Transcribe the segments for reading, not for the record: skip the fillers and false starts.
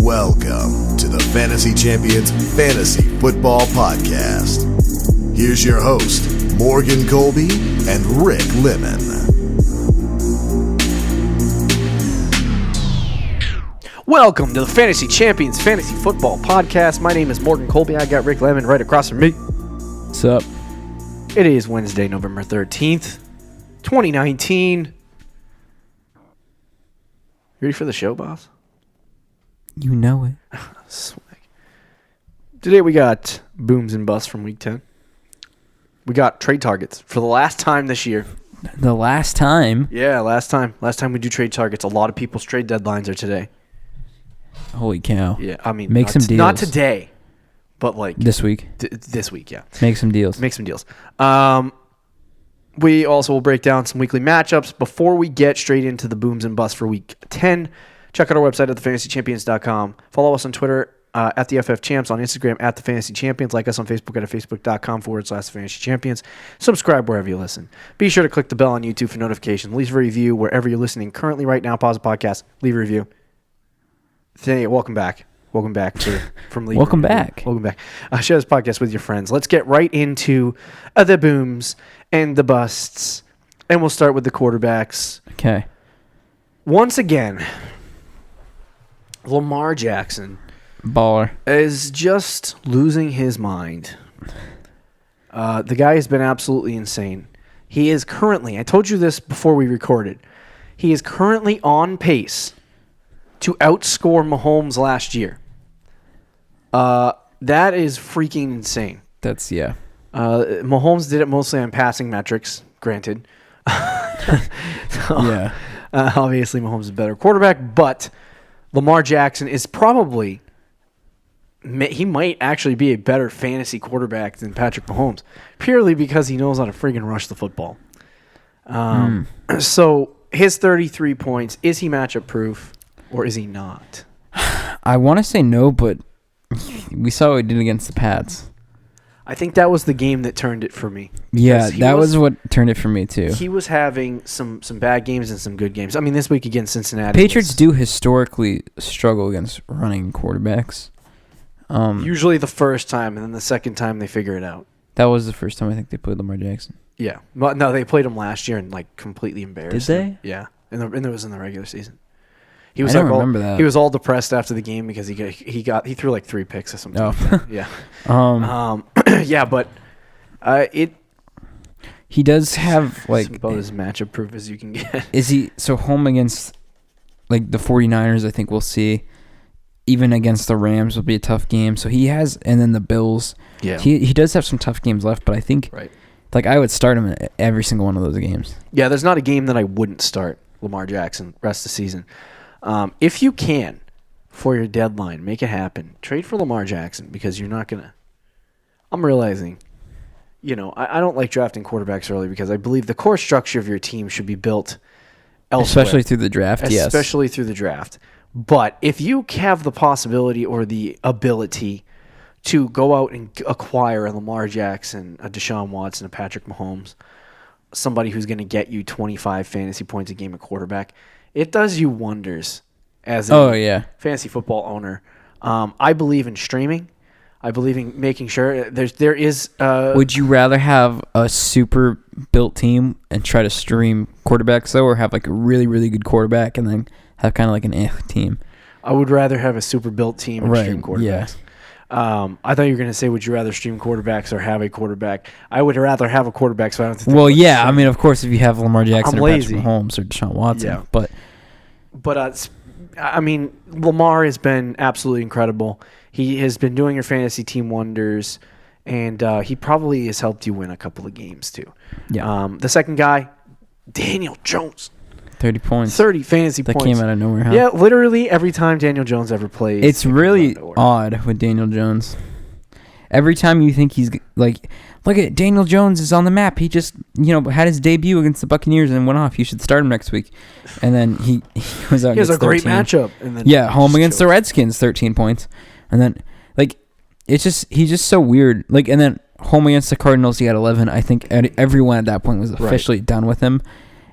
Welcome to the Fantasy Champions Fantasy Football Podcast. Here's your host, Morgan Colby and Rick Lemon. Welcome to the Fantasy Champions Fantasy Football Podcast. My name is Morgan Colby. I got Rick Lemon right across from me. What's up? It is Wednesday, November 13th, 2019. You ready for the show, boss? You know it. Swag. Today we got booms and busts from week 10. We got trade targets for the last time this year. The last time? Yeah, last time. Last time we do trade targets. A lot of people's trade deadlines are today. Holy cow. Yeah, I mean, make some deals. Not today, but like this week. This week, yeah. Make some deals. Make some deals. We also will break down some weekly matchups. Before we get straight into the booms and busts for week 10, check out our website at thefantasychampions.com. Follow us on Twitter at the FFChamps, on Instagram at thefantasychampions. Like us on Facebook at facebook.com/thefantasychampions. Subscribe wherever you listen. Be sure to click the bell on YouTube for notifications. Leave a review wherever you're listening currently right now. Pause the podcast. Leave a review. Welcome back. Welcome back from leaving. Welcome back. Welcome back. Share this podcast with your friends. Let's get right into the booms and the busts. And we'll start with the quarterbacks. Okay. Once again, Lamar Jackson Baller. is just losing his mind. The guy has been absolutely insane. He is currently, I told you this before we recorded, he is currently on pace to outscore Mahomes last year. That is freaking insane. That's, yeah. Mahomes did it mostly on passing metrics, granted. Yeah. Obviously, Mahomes is a better quarterback, but Lamar Jackson is probably, he might actually be a better fantasy quarterback than Patrick Mahomes, purely because he knows how to friggin' rush the football. So his 33 points, is he matchup proof or is he not? I want to say no, but we saw what he did against the Pats. I think that was the game that turned it for me. Yeah, that was what turned it for me, too. He was having some bad games and some good games. I mean, this week against Cincinnati. Patriots do historically struggle against running quarterbacks. Usually the first time, and then the second time they figure it out. That was the first time I think they played Lamar Jackson. Yeah. Well, no, they played him last year and like completely embarrassed Did him. they? Yeah. And it was in the regular season. I don't remember that. He was all depressed after the game because he threw like 3 picks or something. Oh. Like that. Yeah. Yeah, but he does have like about as matchup proof as you can get. Is he so home against like the 49ers? I think we'll see. Even against the Rams will be a tough game. So he has, and then the Bills. Yeah. He does have some tough games left, but I think like I would start him in every single one of those games. Yeah, there's not a game that I wouldn't start Lamar Jackson rest of the season. If you can, for your deadline, make it happen. Trade for Lamar Jackson because you're not going to. I'm realizing, I don't like drafting quarterbacks early because I believe the core structure of your team should be built elsewhere. Especially through the draft, yes. Especially through the draft. But if you have the possibility or the ability to go out and acquire a Lamar Jackson, a Deshaun Watson, a Patrick Mahomes, somebody who's going to get you 25 fantasy points a game at quarterback, it does you wonders as a fantasy football owner. I believe in streaming. I believe in making sure there is. Would you rather have a super built team and try to stream quarterbacks though, or have like a really really good quarterback and then have kind of like an team? I would rather have a super built team and stream quarterbacks. Yeah. I thought you were going to say, would you rather stream quarterbacks or have a quarterbach? I would rather have a quarterback, so I don't have to think Well, yeah. I mean, of course, if you have Lamar Jackson or lazy. Patrick Mahomes or Deshaun Watson. Yeah. But I mean, Lamar has been absolutely incredible. He has been doing your fantasy team wonders, and he probably has helped you win a couple of games, too. Yeah. The second guy, Daniel Jones. 30 points. 30 fantasy points. That came out of nowhere, huh? Yeah, literally every time Daniel Jones ever plays. It's really odd with Daniel Jones. Every time you think he's like, look at Daniel Jones is on the map. He just, had his debut against the Buccaneers and went off. You should start him next week. And then he was out. He has a great 13. matchup. And then home against the Redskins, 13 points. And then, he's just so weird. And then home against the Cardinals, he had 11. I think everyone at that point was officially done with him.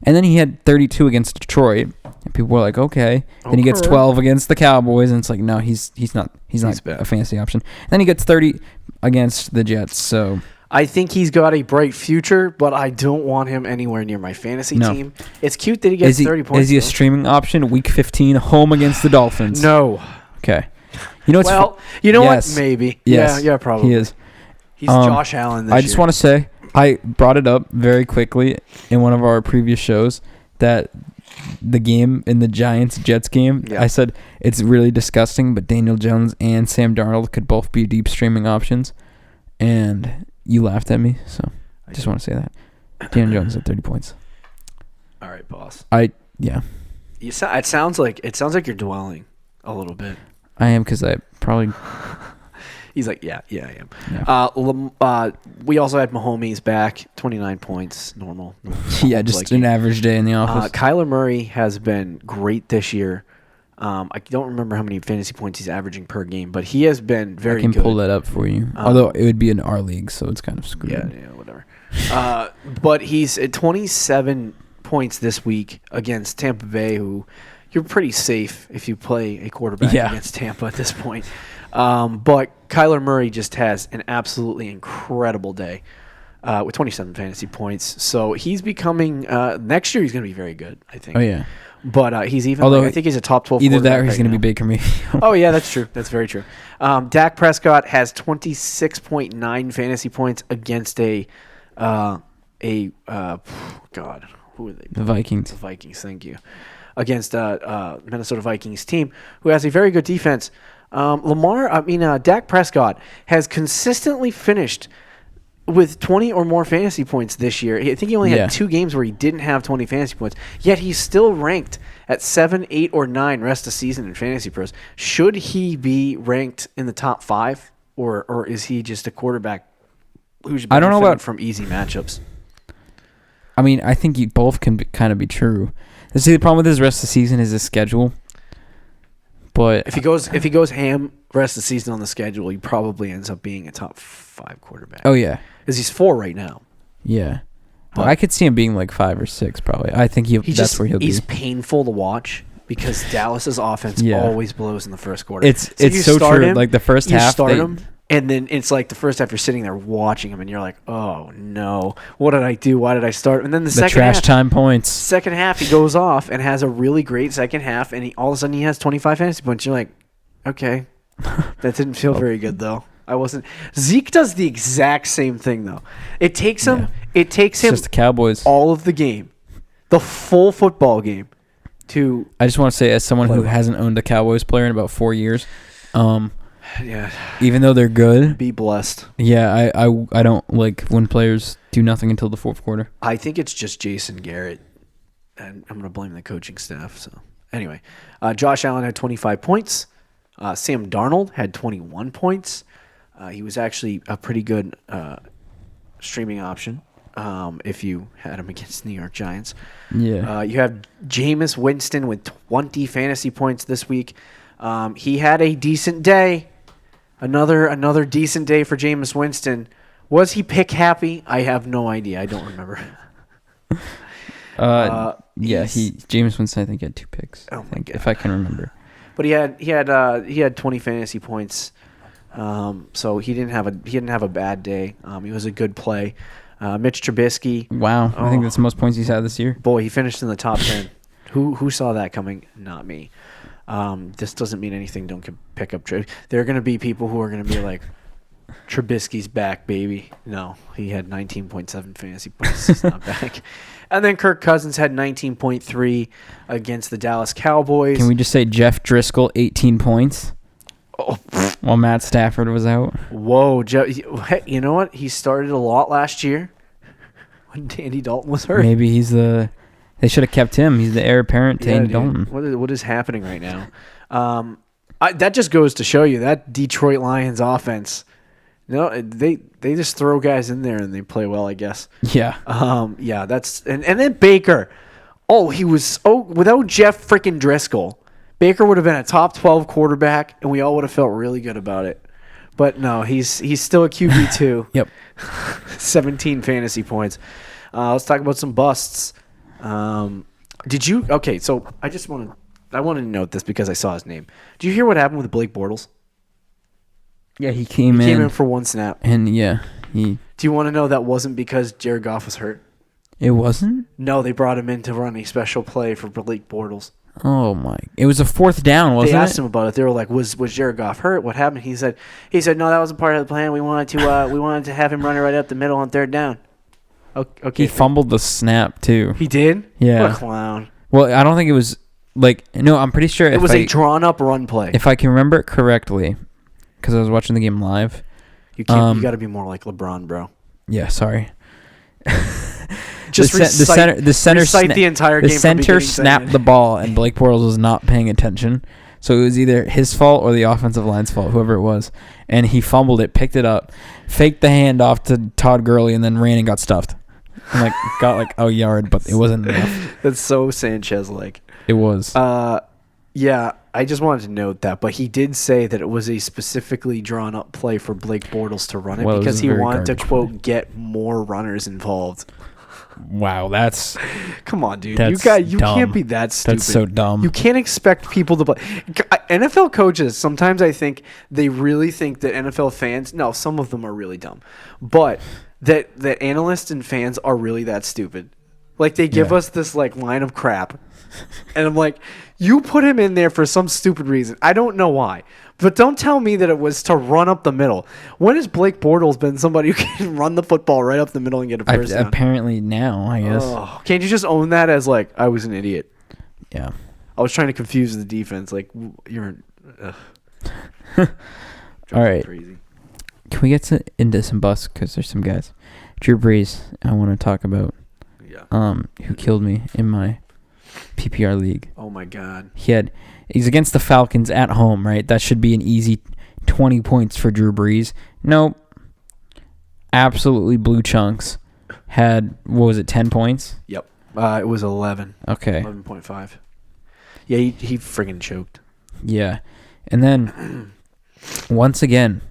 And then he had 32 against Detroit. people were like, okay. Then he gets 12 against the Cowboys, and it's like, no, he's not a fantasy option. And then he gets 30 against the Jets. So I think he's got a bright future, but I don't want him anywhere near my fantasy team. It's cute that he gets 30 points. Is he a streaming option? Week 15, home against the Dolphins. No. Okay. You know what's what? Maybe. Yes. Yeah, probably. He is. He's Josh Allen this year. I just want to say, I brought it up very quickly in one of our previous shows that the game in the Giants-Jets game, I said it's really disgusting, but Daniel Jones and Sam Darnold could both be deep streaming options, and you laughed at me, so I just want to say that. Daniel Jones at 30 points. All right, boss. Yeah. It sounds like you're dwelling a little bit. I am, because I probably... He's like, yeah, I am. Yeah. We also had Mahomes back, 29 points, normal yeah, just an average day in the office. Kyler Murray has been great this year. I don't remember how many fantasy points he's averaging per game, but he has been very good. I can pull that up for you. Although it would be in our league, so it's kind of screwed. Yeah, whatever. But he's at 27 points this week against Tampa Bay, who you're pretty safe if you play a quarterback against Tampa at this point. But Kyler Murray just has an absolutely incredible day with 27 fantasy points. So he's becoming next year he's going to be very good, I think. Oh, yeah. But he's even I think he's a top 12 either that or he's right going to be Baker Mayfield. Oh, yeah, that's true. That's very true. Dak Prescott has 26.9 fantasy points against God, who are they? The Vikings. The Vikings, thank you. Against Minnesota Vikings team, who has a very good defense. Dak Prescott has consistently finished with 20 or more fantasy points this year. I think he only had 2 games where he didn't have 20 fantasy points, yet he's still ranked at 7, 8, or 9 rest of season in Fantasy Pros. Should he be ranked in the top 5, or is he just a quarterback who's benefiting from easy matchups? I mean, I think both can kind of be true. See, the problem with his rest of the season is his schedule. But if he goes ham rest of the season on the schedule, he probably ends up being a top 5 quarterback. Oh yeah, because he's 4 right now. Yeah, but I could see him being like 5 or 6 probably. I think that's where he'll be. He's painful to watch because Dallas's offense always blows in the first quarter. It's so true. Like the first half, you start him. And then it's like the first half you're sitting there watching him, and you're like, "Oh no, what did I do? Why did I start?" And then the second trash half, time points. Second half, he goes off and has a really great second half, and all of a sudden he has 25 fantasy points. You're like, "Okay, that didn't feel very good though." I wasn't. Zeke does the exact same thing though. It takes him. It takes him. Just the Cowboys. All of the game, the full football game. I just want to say, as someone who hasn't owned a Cowboys player in about 4 years, yeah. Even though they're good, be blessed. Yeah, I don't like when players do nothing until the fourth quarter. I think it's just Jason Garrett, and I'm going to blame the coaching staff. So anyway, Josh Allen had 25 points. Sam Darnold had 21 points. He was actually a pretty good streaming option if you had him against New York Giants. Yeah. You have Jameis Winston with 20 fantasy points this week. He had a decent day. Another decent day for Jameis Winston. Was he pick happy? I have no idea. I don't remember. Jameis Winston I think had 2 picks. Oh my God. If I can remember. But he had 20 fantasy points. So he didn't have a bad day. He was a good play. Mitch Trubisky. Wow, I think that's the most points he's had this year. Boy, he finished in the top 10. Who saw that coming? Not me. This doesn't mean anything. Don't pick up Trubisky. There are going to be people who are going to be like, Trubisky's back, baby. No, he had 19.7 fantasy points. He's not back. And then Kirk Cousins had 19.3 against the Dallas Cowboys. Can we just say Jeff Driscoll, 18 points? Oh, while Matt Stafford was out. Whoa, you know what? He started a lot last year when Andy Dalton was hurt. Maybe he's the... They should have kept him. He's the heir apparent to Andy Dalton. What is happening right now? That just goes to show you that Detroit Lions offense. They just throw guys in there and they play well, I guess. Yeah. That's and then Baker. Without Jeff freaking Driscoll, Baker would have been a top 12 quarterback, and we all would have felt really good about it. But no, he's still a QB2. Yep. 17 fantasy points. Let's talk about some busts. Did you? Okay, so I wanted to note this because I saw his name. Did you hear what happened with Blake Bortles? Yeah, he came in for one snap. And yeah, Do you want to know that wasn't because Jared Goff was hurt? It wasn't? No, they brought him in to run a special play for Blake Bortles. Oh my! It was a 4th down, wasn't it? They asked him about it. They were like, "Was Jared Goff hurt? What happened?" He said, "No, that wasn't part of the plan. We wanted to have him run it right up the middle on 3rd down." Okay. He fumbled the snap too. He did? Yeah. What a clown. Well, I don't think it was no. I'm pretty sure it was a drawn up run play. If I can remember it correctly, because I was watching the game live. You got to be more like LeBron, bro. Yeah, sorry. Just recite the entire game. The center snapped the ball, and Blake Bortles was not paying attention. So it was either his fault or the offensive line's fault, whoever it was. And he fumbled it, picked it up, faked the handoff to Todd Gurley, and then ran and got stuffed. And got a yard, but it wasn't enough. That's so Sanchez-like. It was. Yeah, I just wanted to note that. But he did say that it was a specifically drawn up play for Blake Bortles to run it because he wanted to, quote, get more runners involved. Wow, that's... Come on, dude. You can't be that stupid. That's so dumb. You can't expect people to play. NFL coaches, sometimes I think they really think that NFL fans... No, some of them are really dumb. But that analysts and fans are really that stupid. Like, they give us this, line of crap. And I'm like, you put him in there for some stupid reason. I don't know why. But don't tell me that it was to run up the middle. When has Blake Bortles been somebody who can run the football right up the middle and get a first down? Apparently now, I guess. Oh, can't you just own that as, I was an idiot? Yeah. I was trying to confuse the defense. You're... All right. Crazy. Can we get into some busts? Because there's some guys. Drew Brees, I want to talk about. Yeah. Who killed me in my PPR league. Oh my God. He's against the Falcons at home, right? That should be an easy 20 points for Drew Brees. Nope. Absolutely blue chunks. Had, 10 points? Yep. It was 11. Okay. 11.5. Yeah, he friggin' choked. Yeah. And then, once again,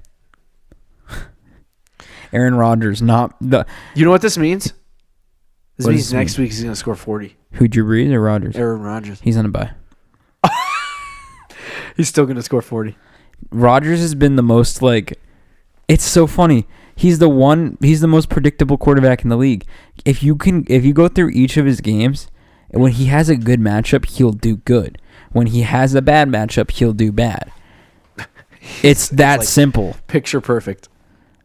Aaron Rodgers, not the... You know what this means? This means next week he's going to score 40. Who, Drew Brees or Rodgers? Aaron Rodgers. He's on a bye. He's still going to score 40. Rodgers has been the most, it's so funny. He's the most predictable quarterback in the league. If you go through each of his games, when he has a good matchup, he'll do good. When he has a bad matchup, he'll do bad. It's that simple. Picture perfect.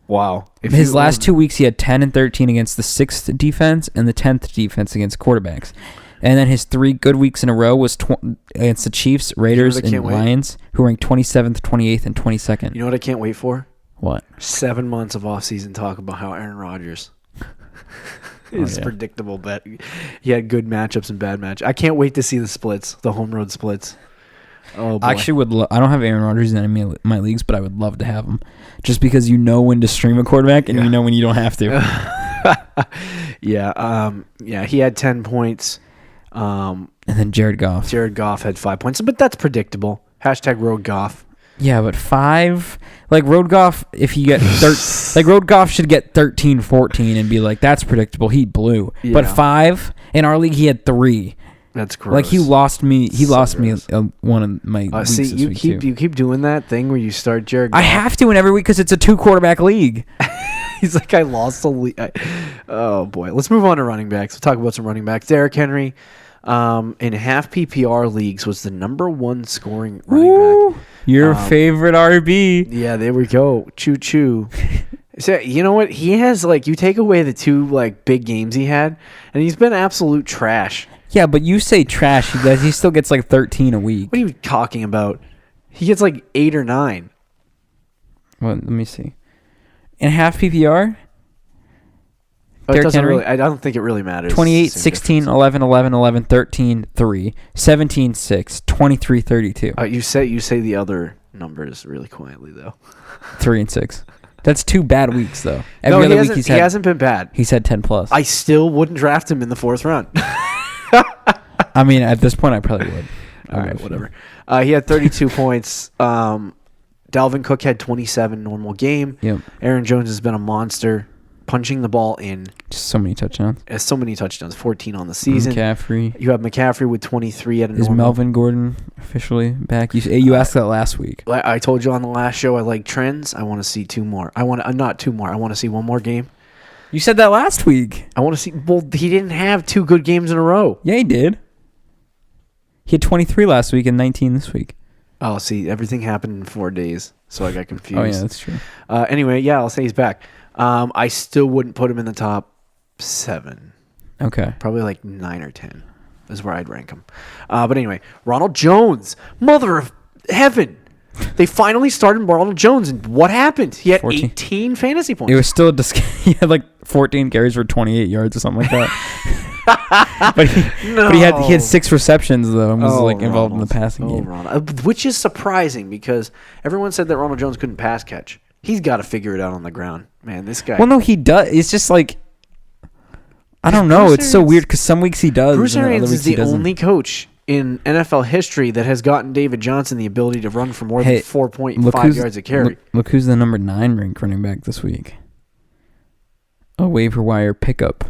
Wow. His last 2 weeks, he had 10 and 13 against the 6th defense and the 10th defense against quarterbacks. And then his 3 good weeks in a row was against the Chiefs, Raiders, and Lions, who ranked 27th, 28th, and 22nd. You know what I can't wait for? What? 7 months of offseason talk about how Aaron Rodgers is predictable, but he had good matchups and bad matchups. I can't wait to see the splits, the home road splits. Oh, boy. I actually I don't have Aaron Rodgers in any of my leagues, but I would love to have him. Just because you know when to stream a quarterback and you know when you don't have to. Yeah, he had 10 points. And then Jared Goff. Jared Goff had 5 points, but that's predictable. # Road Goff. Yeah, but 5, Road Goff, if he get Road Goff should get 13, 14 and be that's predictable. He blew. Yeah. But 5 in our league, he had 3. That's gross. He lost me. He lost me one of my weeks see, this you week keep too. You keep doing that thing where you start Jared Goff. I have to in every week because it's a 2-quarterback league. He's like, I lost the league. Oh boy, let's move on to running backs. We'll talk about some running backs. Derrick Henry, in half PPR leagues, was the number 1 scoring running back. Your favorite RB. Yeah, there we go. Choo choo. So you know what? He has you take away the 2 big games he had, and he's been absolute trash. Yeah, but you say trash. He still gets 13 a week. What are you talking about? He gets 8 or 9. Well, let me see. In half PPR? It doesn't really, I don't think it really matters. 28, 16, 11, 11, 11, 13, 3, 17, 6, 23, 32. You say the other numbers really quietly, though. 3 and 6. That's 2 bad weeks, though. He hasn't been bad. He's had 10 plus. I still wouldn't draft him in the 4th round. I mean, at this point, I probably would. All right, whatever. He had 32 points. Dalvin Cook had 27 normal game. Yep. Aaron Jones has been a monster. punching the ball in. Just so many touchdowns. So many touchdowns, 14 on the season. McCaffrey. You have McCaffrey with 23 at a Is normal. Melvin Gordon officially back? You asked that last week. I told you on the last show I like trends. I want to see two more. Not two more. I want to see one more game. You said that last week. I want to see. Well, he didn't have 2 good games in a row. Yeah, he did. He had 23 last week and 19 this week. Oh, see, everything happened in 4 days, so I got confused. Oh, yeah, that's true. Anyway, yeah, I'll say he's back. I still wouldn't put him in the top 7. Okay. Probably like 9 or 10 is where I'd rank him. But anyway, Ronald Jones, mother of heaven. They finally started Ronald Jones, and what happened? He had 14. 18 fantasy points. It was still he had like 14 carries for 28 yards or something like that. but he had 6 receptions though, and was involved in the passing game. Ronald. Which is surprising because everyone said that Ronald Jones couldn't pass catch. He's got to figure it out on the ground, man. This guy. Well, no, he does. It's just like I don't know. It's so weird because some weeks he does. Bruce and Arians other is weeks he the doesn't. only coach in NFL history that has gotten David Johnson the ability to run for more than 4.5 yards a carry. Look who's the number 9 ranked running back this week. A waiver wire pickup.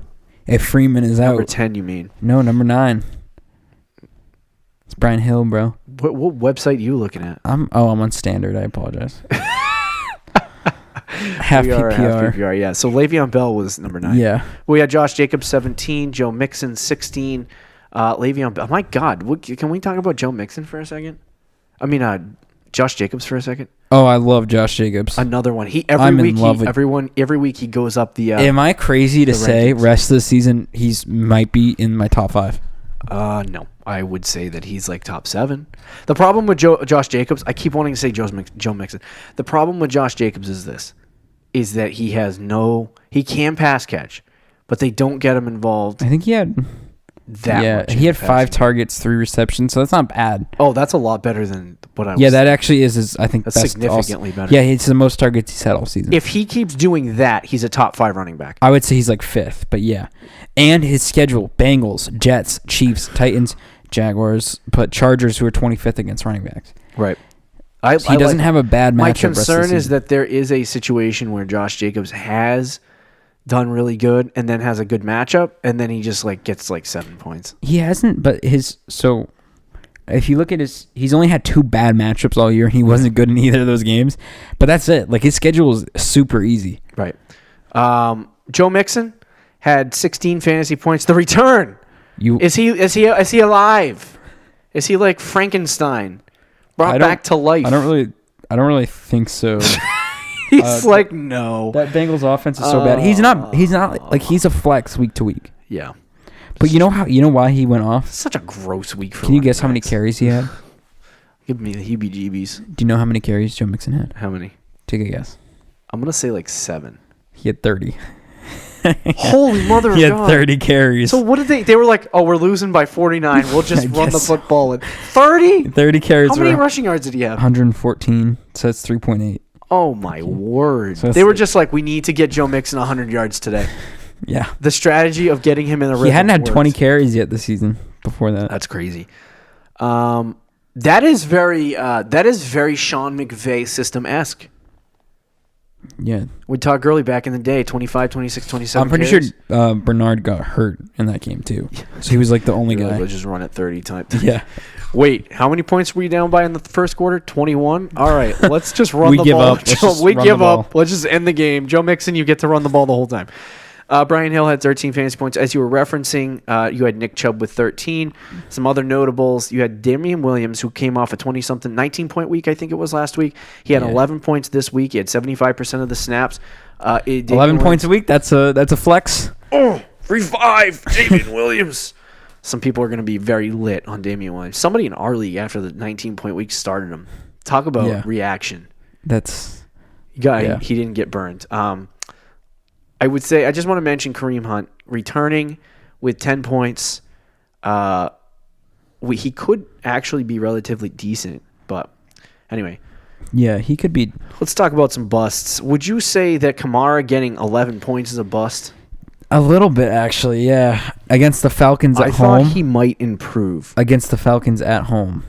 If Freeman is out. Number 10, you mean? No, number 9. It's Brian Hill, bro. What website are you looking at? I'm on Standard. I apologize. Half PPR. Half PPR, yeah. So Le'Veon Bell was number 9. Yeah. We had Josh Jacobs 17, Joe Mixon 16, Le'Veon Bell. My God, can we talk about Joe Mixon for a second? I mean, Josh Jacobs for a second. Oh, I love Josh Jacobs. Another one. Every week he goes up the. Am I crazy to say rankings. rest of the season might be in my top 5? No, I would say that he's like top 7. The problem with Josh Jacobs, I keep wanting to say Joe Mixon. The problem with Josh Jacobs is that he can pass catch, but they don't get him involved. I think he had much. He had 5 targets, 3 receptions, so that's not bad. Oh, that's a lot better than what I was. Yeah, that actually is I think that's best significantly better. Yeah, it's the most targets he's had all season. If he keeps doing that, he's a top 5 running back. I would say he's like 5th, but yeah. And his schedule: Bengals, Jets, Chiefs, Titans, Jaguars, but Chargers, who are 25th against running backs. Right. He doesn't have a bad matchup. My concern is that there is a situation where Josh Jacobs has done really good and then has a good matchup, and then he just gets 7 points. He hasn't, but if you look at he's only had 2 bad matchups all year, and he wasn't good in either of those games. But that's it. His schedule is super easy. Right. Joe Mixon had 16 fantasy points. The return. Is he alive? Is he like Frankenstein brought back to life? I don't really think so. He's no. That Bengals offense is so bad. He's not he's a flex week to week. Yeah. But you know why he went off? Such a gross week for. Can you guess how many carries he had? Give me the heebie-jeebies. Do you know how many carries Joe Mixon had? How many? Take a guess. I'm gonna say 7. He had 30. Holy mother of God. He had 30 carries. So what did they were like, oh, we're losing by 49. We'll just run the football. And 30? 30 carries. How many rushing yards did he have? 114. So that's 3.8. Oh, my word. So they were just like, we need to get Joe Mixon 100 yards today. Yeah. The strategy of getting him in a rhythm. He hadn't had works. 20 carries yet this season before that. That's crazy. That is very Sean McVay system-esque. Yeah. With Todd Gurley back in the day, 25, 26, 27 I'm pretty carries. sure Bernard got hurt in that game too. So he was the only guy. Let's just run it 30 times. Yeah. Wait, how many points were you down by in the first quarter? 21? All right, let's just run We the give ball. up. We give up. Let's just end the game. Joe Mixon, you get to run the ball the whole time. Brian Hill had 13 fantasy points. As you were referencing, you had Nick Chubb with 13. Some other notables. You had Damian Williams, who came off a 20-something, 19-point week, I think it was last week. He had 11 points this week. He had 75% of the snaps. 11 points a week? That's a flex. Oh, revive Damian Williams. Some people are going to be very lit on Damian Williams. Somebody in our league after the 19-point week started him. Talk about reaction. He didn't get burned. I would say, I just want to mention Kareem Hunt returning with 10 points. He could actually be relatively decent, but anyway. Yeah, he could be. Let's talk about some busts. Would you say that Kamara getting 11 points is a bust? A little bit, actually, yeah. Against the Falcons at home. I thought he might improve. Against the Falcons at home.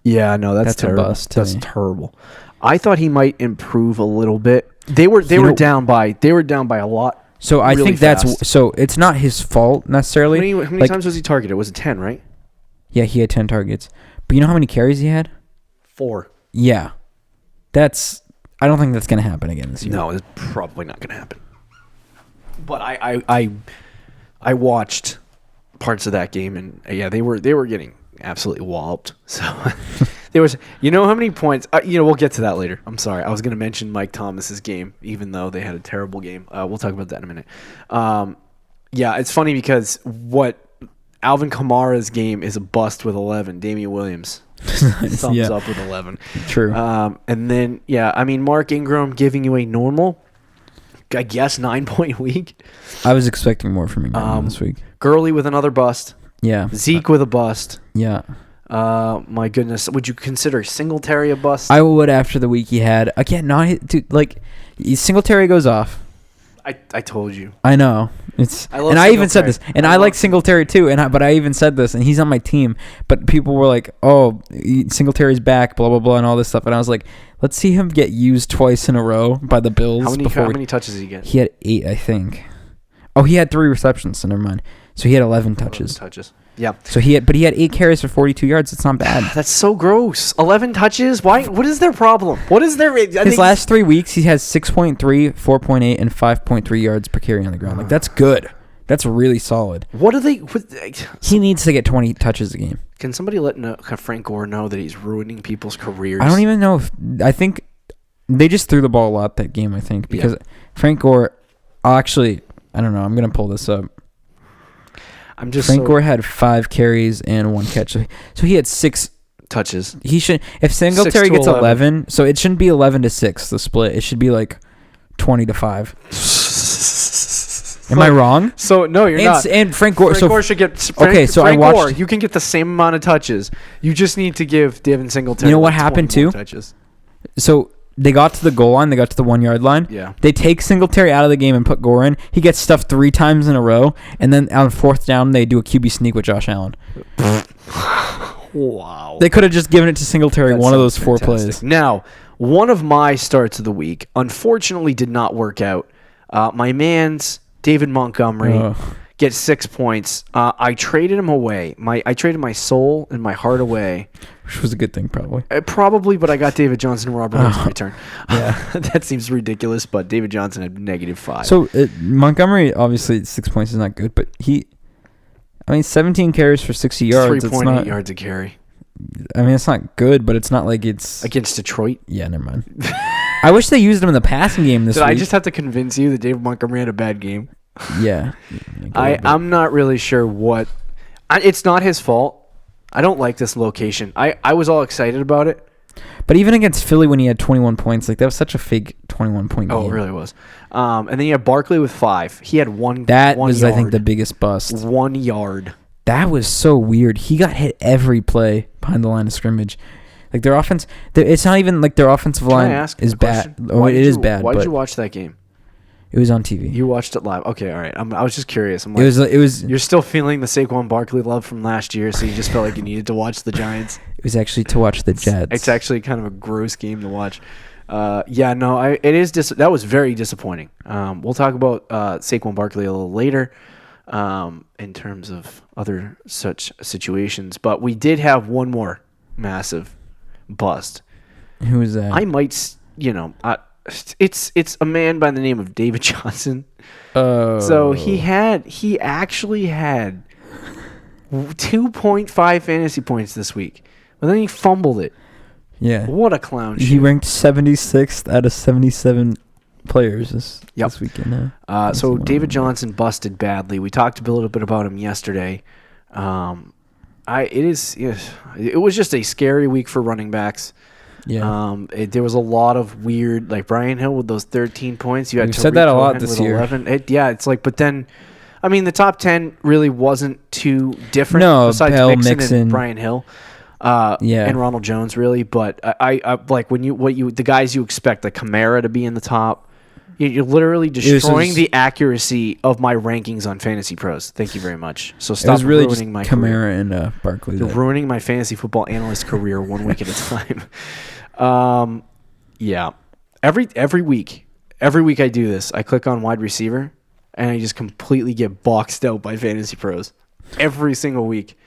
Yeah, no, that's terrible. A bust. That's terrible. I thought he might improve a little bit. They were down by a lot So I really think fast. so it's not his fault necessarily. How many times was he targeted? Was it 10, right? Yeah, he had 10 targets. But you know how many carries he had? 4. Yeah. I don't think that's going to happen again this year. No, it's probably not going to happen. But I watched parts of that game, and yeah, they were getting absolutely walloped. So there was, how many points? We'll get to that later. I'm sorry, I was going to mention Mike Thomas's game, even though they had a terrible game. We'll talk about that in a minute. Yeah, it's funny because what Alvin Kamara's game is a bust with 11. Damian Williams. Thumbs up with 11. True. And then, Mark Ingram giving you a normal, I guess, 9-point week. I was expecting more from Ingram this week. Gurley with another bust. Yeah. Zeke with a bust. Yeah. My goodness. Would you consider Singletary a bust? I would after the week he had. Again, Singletary goes off. I told you. I know. I even said this, and I like Singletary too. But I even said this, and he's on my team. But people were like, "Oh, Singletary's back," blah blah blah, and all this stuff. And I was like, "Let's see him get used twice in a row by the Bills." How many touches did he get? He had 8, I think. Oh, he had 3 receptions. So never mind. So he had 11 touches. Yeah. So he had 8 carries for 42 yards. It's not bad. That's so gross. 11 touches. Why? What is their problem? What is their? His last 3 weeks, he has 6.3, 4.8, and 5.3 yards per carry on the ground. Like that's good. That's really solid. What are they? He needs to get 20 touches a game. Can somebody let Frank Gore know that he's ruining people's careers? I don't even know I think they just threw the ball a lot that game. I think because Frank Gore. I don't know. I'm gonna pull this up. Frank Gore had 5 carries and 1 catch, so he had 6 touches. He should if Singletary gets 11, so it shouldn't be 11-6 the split. It should be like 20-5. Am I wrong? So no, you're not. And Frank Gore. Frank Gore should get. Frank Gore, you can get the same amount of touches. You just need to give Devin Singletary. You know what happened too? Touches. So they got to the goal line. They got to the 1 yard line. Yeah. They take Singletary out of the game and put Gore in. He gets stuffed 3 times in a row, and then on 4th down they do a QB sneak with Josh Allen. Wow. They could have just given it to Singletary one of those 4 plays. Now, one of my starts of the week unfortunately did not work out. My man's David Montgomery gets 6 points. I traded him away. I traded my soul and my heart away. Which was a good thing, probably. Probably, but I got David Johnson and Robert Woods in return. Yeah. That seems ridiculous, but David Johnson had -5. So, Montgomery, obviously, 6 points is not good, but 17 carries for 60 yards. 3.8 yards a carry. It's not good, but it's not like it's... Against Detroit? Yeah, never mind. I wish they used him in the passing game this week. Did I just have to convince you that David Montgomery had a bad game? Yeah. I'm not really sure what... It's not his fault. I don't like this location. I was all excited about it. But even against Philly when he had 21 points, that was such a fake 21-point game. Oh, it really was. And then you have Barkley with 5. He had one was, yard. I think, the biggest bust. 1 yard. That was so weird. He got hit every play behind the line of scrimmage. Like their offense, it's not even like their offensive line is bad. Oh, it is bad. Why did you watch that game? It was on TV. You watched it live. Okay, all right. I was just curious. I'm like, it was. You're still feeling the Saquon Barkley love from last year, so you just felt like you needed to watch the Giants. It was actually to watch the Jets. It's actually kind of a gross game to watch. It is. That was very disappointing. We'll talk about Saquon Barkley a little later, in terms of other such situations. But we did have one more massive bust. Who was that? I might, it's a man by the name of David Johnson. Oh. So he actually had 2.5 fantasy points this week, but then he fumbled it. Yeah. What a clown shit. He ranked 76th out of 77 players this weekend. So David Johnson busted badly. We talked a little bit about him yesterday. It was just a scary week for running backs. Yeah. There was a lot of weird, like Brian Hill with those 13 points. You had We've said that a lot this year. 11. It's like, but then, the top 10 really wasn't too different. No, besides Bell, Mixon and Brian Hill. And Ronald Jones really, but I like the guys you expect, like Kamara to be in the top. You're literally destroying the accuracy of my rankings on Fantasy Pros. Thank you very much. So stop ruining my Kamara career. and Barkley. You're ruining my fantasy football analyst career 1 week at a time. Yeah. Every week I do this. I click on wide receiver, and I just completely get boxed out by Fantasy Pros every single week.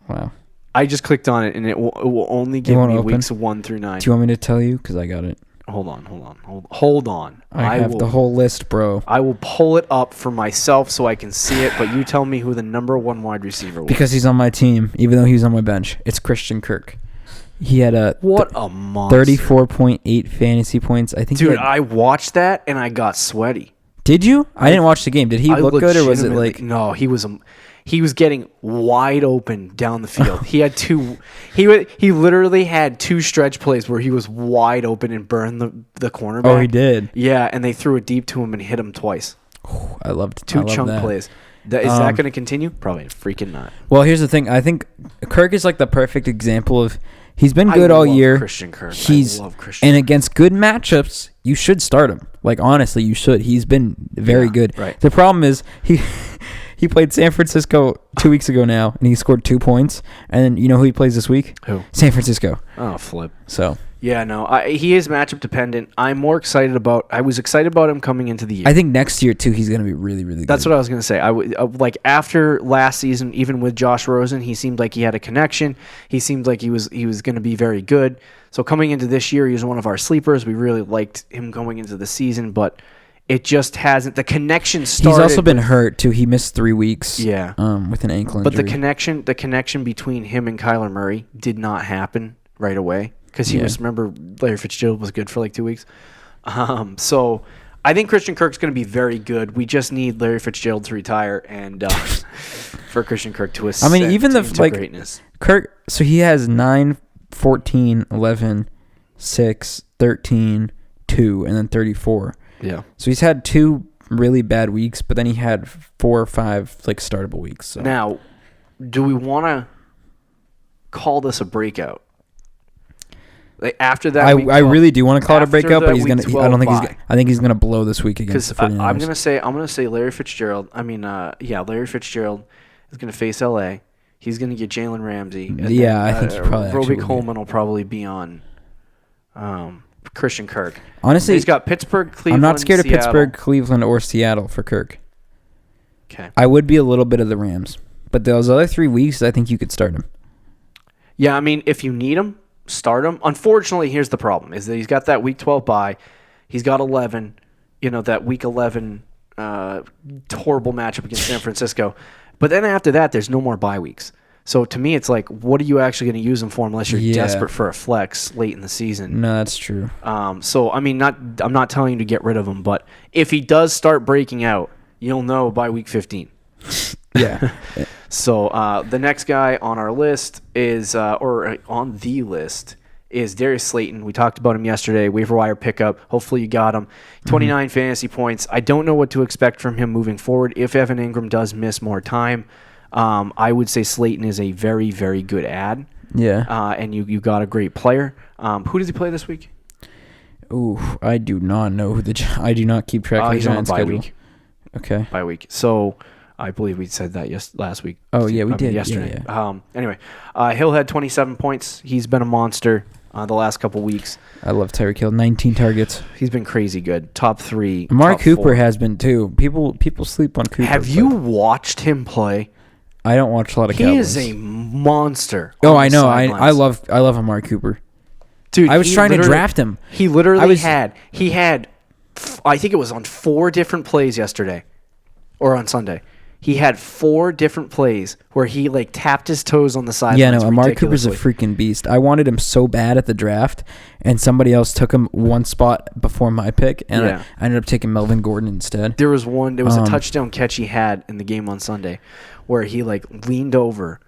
Wow. I just clicked on it, and it will only give me weeks 1 through 9. Do you want me to tell you? Because I got it. Hold on. I have the whole list, bro. I will pull it up for myself so I can see it, but you tell me who the number 1 wide receiver was. Because he's on my team, even though he's on my bench. It's Christian Kirk. He had a monster. 34.8 fantasy points. I think. Dude, I watched that and I got sweaty. Did you? I didn't watch the game. Did he look good, or was it like? No, he was getting wide open down the field. He had two. He literally had 2 stretch plays where he was wide open and burned the cornerback. Oh, he did. Yeah, and they threw it deep to him and hit him twice. I loved 2 chunk plays. Is that going to continue? Probably freaking not. Well, here's the thing. I think Kirk is like the perfect example of. He's been good all year. Christian Kirk. I love Christian. And against good matchups, you should start him. Like, honestly, you should. He's been very good. Right. The problem is he played San Francisco 2 weeks ago now, and he scored 2 points. And then you know who he plays this week? Who? San Francisco. Oh, flip. So. Yeah, no, he is matchup dependent. I was excited about him coming into the year. I think next year too, he's going to be really, really good. That's what I was going to say. I would like after last season, even with Josh Rosen, he seemed like he had a connection. He seemed like he was going to be very good. So coming into this year, he was one of our sleepers. We really liked him going into the season, but it just hasn't. The connection started. He's also been hurt too. He missed 3 weeks. Yeah, with an ankle injury. But the connection between him and Kyler Murray did not happen right away. Because remember, Larry Fitzgerald was good for like 2 weeks. So I think Christian Kirk's going to be very good. We just need Larry Fitzgerald to retire and for Christian Kirk to ascend to greatness. Kirk, so he has 9, 14, 11, 6, 13, 2, and then 34. Yeah. So he's had 2 really bad weeks, but then he had 4 or 5 like startable weeks. So. Now, do we want to call this a breakout? Like after that, I really do want to call it a breakout, but he's gonna. I think he's gonna blow this week against the 49ers. I'm gonna say Larry Fitzgerald. Larry Fitzgerald is gonna face LA. He's gonna get Jalen Ramsey. I think he probably. Roby Coleman will probably be on Christian Kirk. Honestly, he's got Pittsburgh, Cleveland. I'm not scared Seattle. of Pittsburgh, Cleveland, or Seattle for Kirk. Okay. I would be a little bit of the Rams, but those other 3 weeks, I think you could start him. Yeah, I mean, if you need him. Start him. Unfortunately, here's the problem: is that he's got that week 12 bye. He's got 11. That week 11 horrible matchup against San Francisco. But then after that, there's no more bye weeks. So to me, it's like, what are you actually going to use him for unless you're desperate for a flex late in the season? No, that's true. So I mean, I'm not telling you to get rid of him, but if he does start breaking out, you'll know by week 15. Yeah. So the next guy on our list is on the list is Darius Slayton. We talked about him yesterday, waiver wire pickup. Hopefully you got him. 29 fantasy points. I don't know what to expect from him moving forward. If Evan Ingram does miss more time, I would say Slayton is a very, very good ad. Yeah. And you got a great player. Who does he play this week? Ooh, I do not know I do not keep track of the Giants' schedule. Week. Okay. Bye week. So I believe we said that last week. Oh, yeah, we did. Yesterday. Yeah. Anyway, Hill had 27 points. He's been a monster the last couple weeks. I love Tyreek Hill. 19 targets. He's been crazy good. Top 3. Amari top Cooper 4. has been, too. People sleep on Cooper. Have you watched him play? I don't watch a lot of He is Cowboys. a monster. Oh, I know. I love Amari Cooper. Dude, I was trying to draft him. He literally had, I think it was on 4 different plays yesterday or on Sunday. He had 4 different plays where he tapped his toes on the sidelines. Yeah, no, Amari Cooper's a freaking beast. I wanted him so bad at the draft, and somebody else took him one spot before my pick, and I ended up taking Melvin Gordon instead. There was a touchdown catch he had in the game on Sunday where he leaned over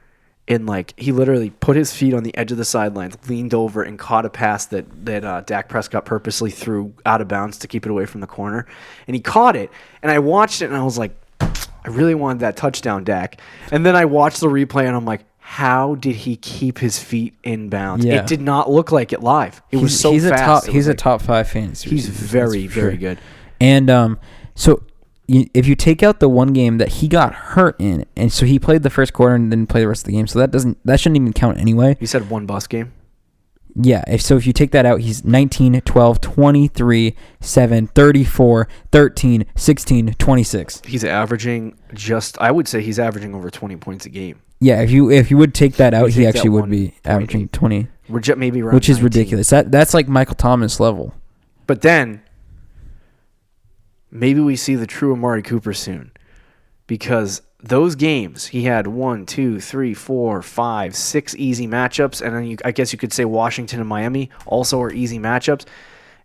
and he literally put his feet on the edge of the sidelines, leaned over and caught a pass that Dak Prescott purposely threw out of bounds to keep it away from the corner. And he caught it, and I watched it, and I was like, I really wanted that touchdown, Dak. And then I watched the replay, and I'm like, how did he keep his feet in bounds? Yeah. It did not look like it live. It was so fast. He's a top 5 fantasy. He's very, very good. And so if you take out the one game that he got hurt in, and so he played the first quarter and didn't play the rest of the game, so that shouldn't even count anyway. You said one bus game? Yeah, if you take that out, he's 19, 12, 23, 7, 34, 13, 16, 26. He's averaging I would say he's averaging over 20 points a game. Yeah, if you would take that out, he actually would be 1.8. averaging 20. Maybe around which is 19. ridiculous. That's like Michael Thomas level. But then maybe we see the true Amari Cooper soon, because those games he had 1, 2, 3, 4, 5, 6 easy matchups, and then I guess you could say Washington and Miami also are easy matchups.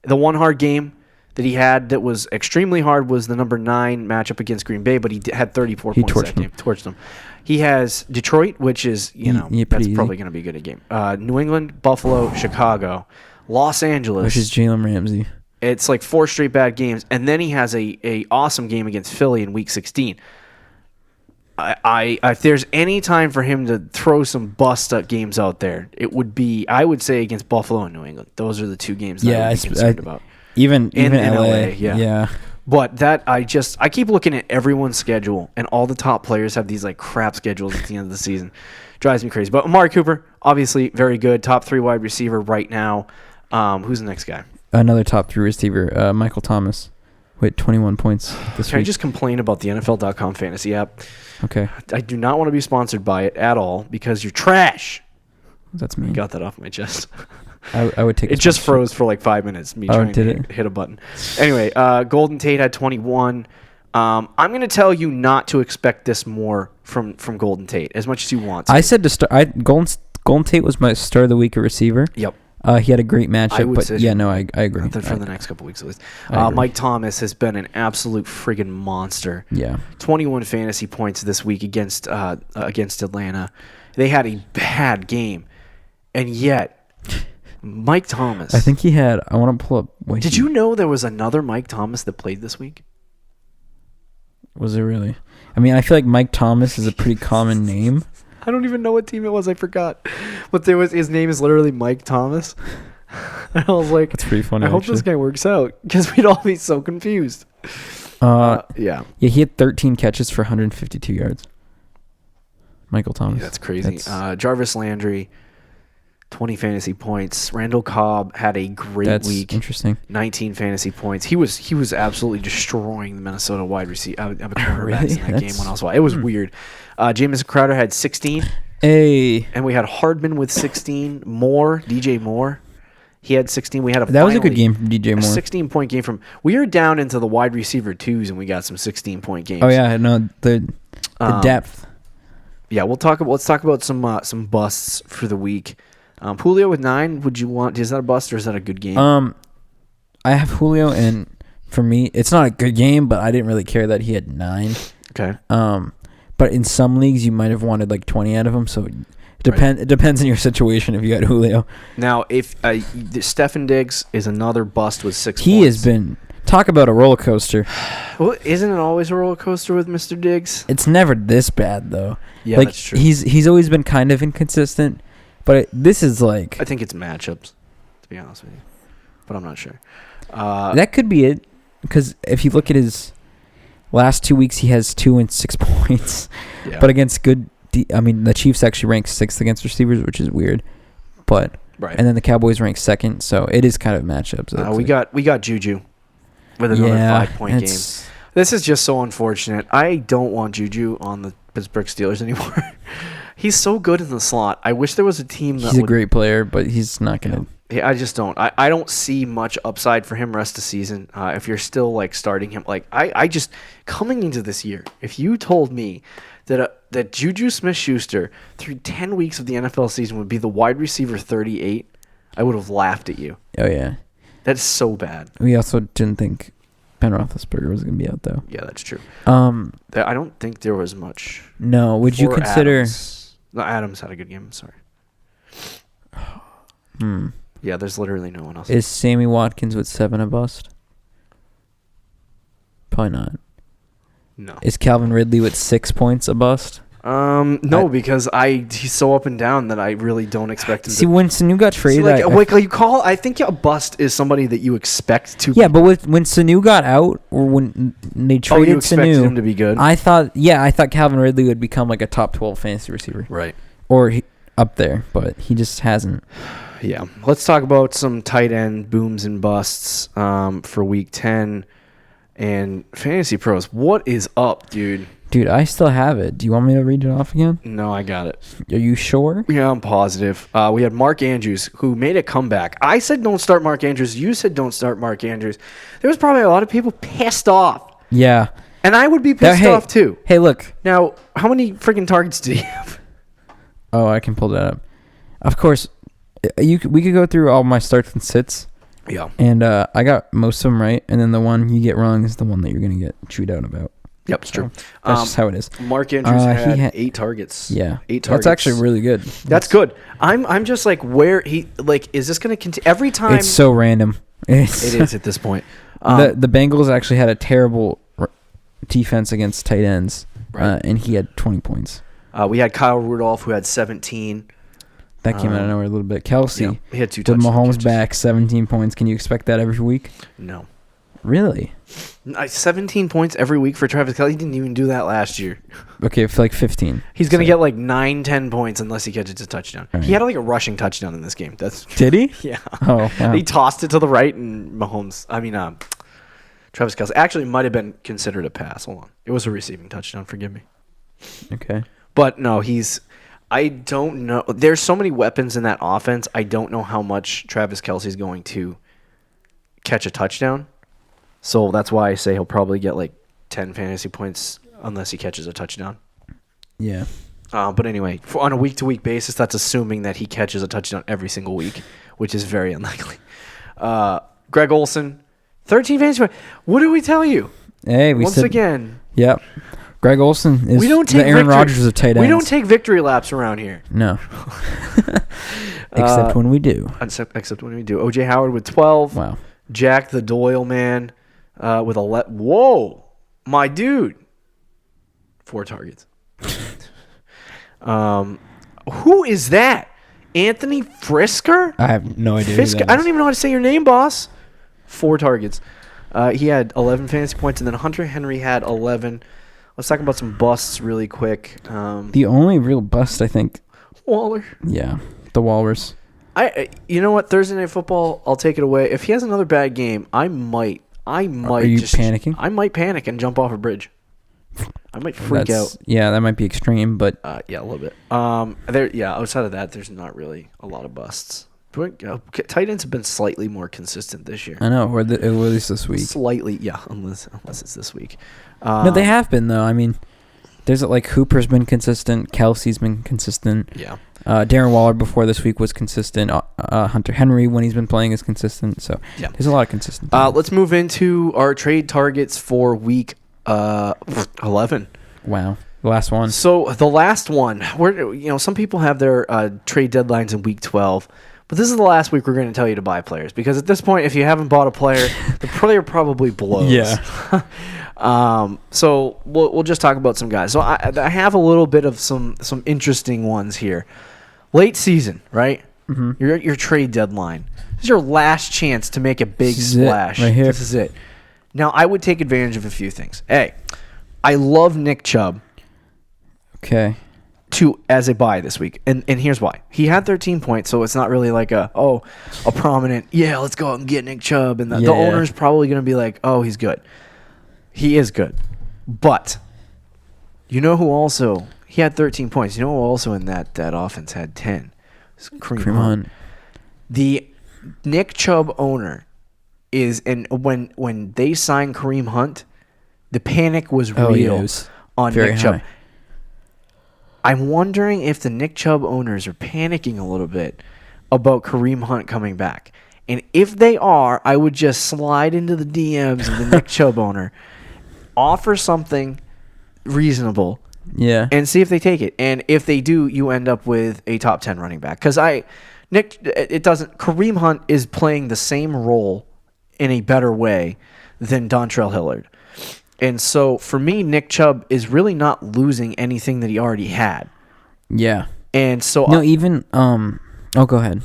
The one hard game that he had that was extremely hard was the number 9 matchup against Green Bay, but he had 34 points that game. Torched them. He has Detroit, which is that's probably going to be a good game. New England, Buffalo, Chicago, Los Angeles, which is Jalen Ramsey. It's like 4 straight bad games, and then he has a awesome game against Philly in Week 16. If there's any time for him to throw some bust games out there, it would be, I would say, against Buffalo and New England. Those are the 2 games that I would be concerned about. Even in LA, yeah. But I keep looking at everyone's schedule, and all the top players have these like crap schedules at the end of the season. Drives me crazy. But Amari Cooper, obviously very good, top 3 wide receiver right now. Who's the next guy? Another top 3 receiver, Michael Thomas, with 21 points this week. Can I just complain about the NFL.com fantasy app? Okay. I do not want to be sponsored by it at all because you're trash. That's me. I got that off my chest. I would take it. Just froze for like 5 minutes. Me trying to hit a button. Anyway, Golden Tate had 21. I'm going to tell you not to expect this more from Golden Tate as much as you want to. I said to start. Golden Tate was my start of the week receiver. Yep. He had a great matchup, but I agree. For the next couple weeks at least. Mike Thomas has been an absolute friggin' monster. Yeah. 21 fantasy points this week against Atlanta. They had a bad game, and yet Mike Thomas. I think he had. I want to pull up. Did you know there was another Mike Thomas that played this week? Was it really? I mean, I feel like Mike Thomas is a pretty common name. I don't even know what team it was. I forgot. But his name is literally Mike Thomas. And I was like, that's pretty funny. I hope this guy works out because we'd all be so confused. Yeah. He had 13 catches for 152 yards. Michael Thomas. Yeah, that's crazy. Jarvis Landry, 20 fantasy points. Randall Cobb had a great week. Interesting. 19 fantasy points. He was absolutely destroying the Minnesota wide receiver cornerbacks in that game when I was watching. It was weird. Jamison Crowder had 16. Hey. And we had Hardman with 16. DJ Moore. He had 16. We had that was a good game from DJ Moore. 16-point game from. We are down into the wide receiver 2s, and we got some 16-point games. Oh yeah, no, the depth. Yeah, let's talk about some busts for the week. Julio with 9. Is that a bust or is that a good game? I have Julio, and for me, it's not a good game, but I didn't really care that he had 9. Okay. But in some leagues, you might have wanted like 20 out of him, so it depends on your situation if you had Julio. Now, if Stefan Diggs is another bust with 6 points. He has been, talk about a roller coaster. Well, isn't it always a roller coaster with Mr. Diggs? It's never this bad, though. Yeah, that's true. He's always been kind of inconsistent, but this is like... I think it's matchups, to be honest with you, but I'm not sure. That could be it, because if you look at his last 2 weeks, he has 2 and 6 points. Yeah. But against the Chiefs actually rank 6th against receivers, which is weird. But right. And then the Cowboys rank 2nd, so it is kind of matchups. We got Juju with another 5-point game. This is just so unfortunate. I don't want Juju on the Pittsburgh Steelers anymore. He's so good in the slot. I wish there was a team that he's a great player, but he's not going to. Yeah, I just don't. I don't see much upside for him rest of the season. If you're still like starting him, like I just coming into this year, if you told me that Juju Smith-Schuster through 10 weeks of the NFL season would be the wide receiver 38, I would have laughed at you. Oh yeah, that's so bad. We also didn't think Ben Roethlisberger was going to be out though. Yeah, that's true. I don't think there was much. No, would you consider? Adams had a good game. I'm sorry. Yeah, there's literally no one else. Is Sammy Watkins with 7 a bust? Probably not. No. Is Calvin Ridley with 6 points a bust? No, because he's so up and down that I really don't expect him. See, when Sanu got traded, I think a bust is somebody that you expect to. Yeah, but when Sanu got out, or when they traded you expected Sanu, him to be good. I thought Calvin Ridley would become like a top 12 fantasy receiver, right? Or up there, but he just hasn't. Yeah. Let's talk about some tight end booms and busts for week 10 and Fantasy Pros. What is up, dude? Dude, I still have it. Do you want me to read it off again? No, I got it. Are you sure? Yeah, I'm positive. We had Mark Andrews, who made a comeback. I said don't start Mark Andrews. You said don't start Mark Andrews. There was probably a lot of people pissed off. Yeah. And I would be pissed off, too. Hey, look. Now, how many freaking targets do you have? Oh, I can pull that up. Of course, we could go through all my starts and sits. Yeah. And I got most of them right. And then the one you get wrong is the one that you're going to get chewed out about. Yep, it's true. That's just how it is. Mark Andrews had 8 targets. Yeah, 8 targets. That's actually really good. That's good. I'm just like, where is this going to continue? Every time. It's so random. It is at this point. The Bengals actually had a terrible defense against tight ends, right. And he had 20 points. We had Kyle Rudolph, who had 17. That came out of nowhere a little bit. Kelsey, yeah, he had 2 with touchdowns. Mahomes back, 17 points. Can you expect that every week? No. Really? 17 points every week for Travis Kelce. He didn't even do that last year. Okay, for like 15. He's going to get like 9-10 points unless he catches a touchdown. Right. He had like a rushing touchdown in this game. Did he? Yeah. Oh, wow. He tossed it to the right, and Travis Kelce actually might have been considered a pass. Hold on. It was a receiving touchdown. Forgive me. Okay. But no, I don't know. There's so many weapons in that offense. I don't know how much Travis Kelce is going to catch a touchdown. So that's why I say he'll probably get like 10 fantasy points unless he catches a touchdown. Yeah. But anyway, on a week-to-week basis, that's assuming that he catches a touchdown every single week, which is very unlikely. Greg Olsen, 13 fantasy points. What did we tell you? Hey, Once again. Yep. Greg Olsen is the Aaron Rodgers of tight ends. We don't take victory laps around here. No. Except when we do. Except when we do. O.J. Howard with 12. Wow. Jack the Doyle man with 11. Whoa, my dude. 4 targets. Who is that? Anthony Frisker? I have no idea. Who that is. I don't even know how to say your name, boss. 4 targets. He had 11 fantasy points, and then Hunter Henry had 11. Let's talk about some busts really quick. The only real bust, I think. Waller. Yeah, the Walrus. You know what? Thursday Night Football, I'll take it away. If he has another bad game, I might. Are you panicking? I might panic and jump off a bridge. I might freak out. Yeah, that might be extreme, but yeah, a little bit. Outside of that, there's not really a lot of busts. Tight ends have been slightly more consistent this year. I know, or at least this week. Slightly, yeah, unless it's this week. No, they have been though. I mean, there's like Hooper's been consistent, Kelsey's been consistent. Yeah. Darren Waller before this week was consistent. Hunter Henry when he's been playing is consistent. So yeah, there's a lot of consistency. Let's move into our trade targets for week 11. Wow. The last one. So the last one, some people have their trade deadlines in week 12. But this is the last week we're going to tell you to buy players because at this point, if you haven't bought a player, the player probably blows. Yeah. So we'll just talk about some guys. So I have a little bit of some interesting ones here. Late season, right? Mm-hmm. Your trade deadline. This is your last chance to make a big splash. Right here. This is it. Now I would take advantage of a few things. Hey, I love Nick Chubb. Okay. As a buy this week. And here's why. He had 13 points, so it's not really like a prominent, let's go out and get Nick Chubb. And the owner's probably going to be like, oh, he's good. He is good. But you know who also, he had 13 points. You know who also in that offense had 10? It's Kareem Hunt. The Nick Chubb owner is, and when they signed Kareem Hunt, the panic was real on Nick Chubb. I'm wondering if the Nick Chubb owners are panicking a little bit about Kareem Hunt coming back. And if they are, I would just slide into the DMs of the Nick Chubb owner, offer something reasonable, and see if they take it. And if they do, you end up with a top 10 running back. Because Kareem Hunt is playing the same role in a better way than Dontrell Hillard. And so, for me, Nick Chubb is really not losing anything that he already had. Yeah. And so... go ahead.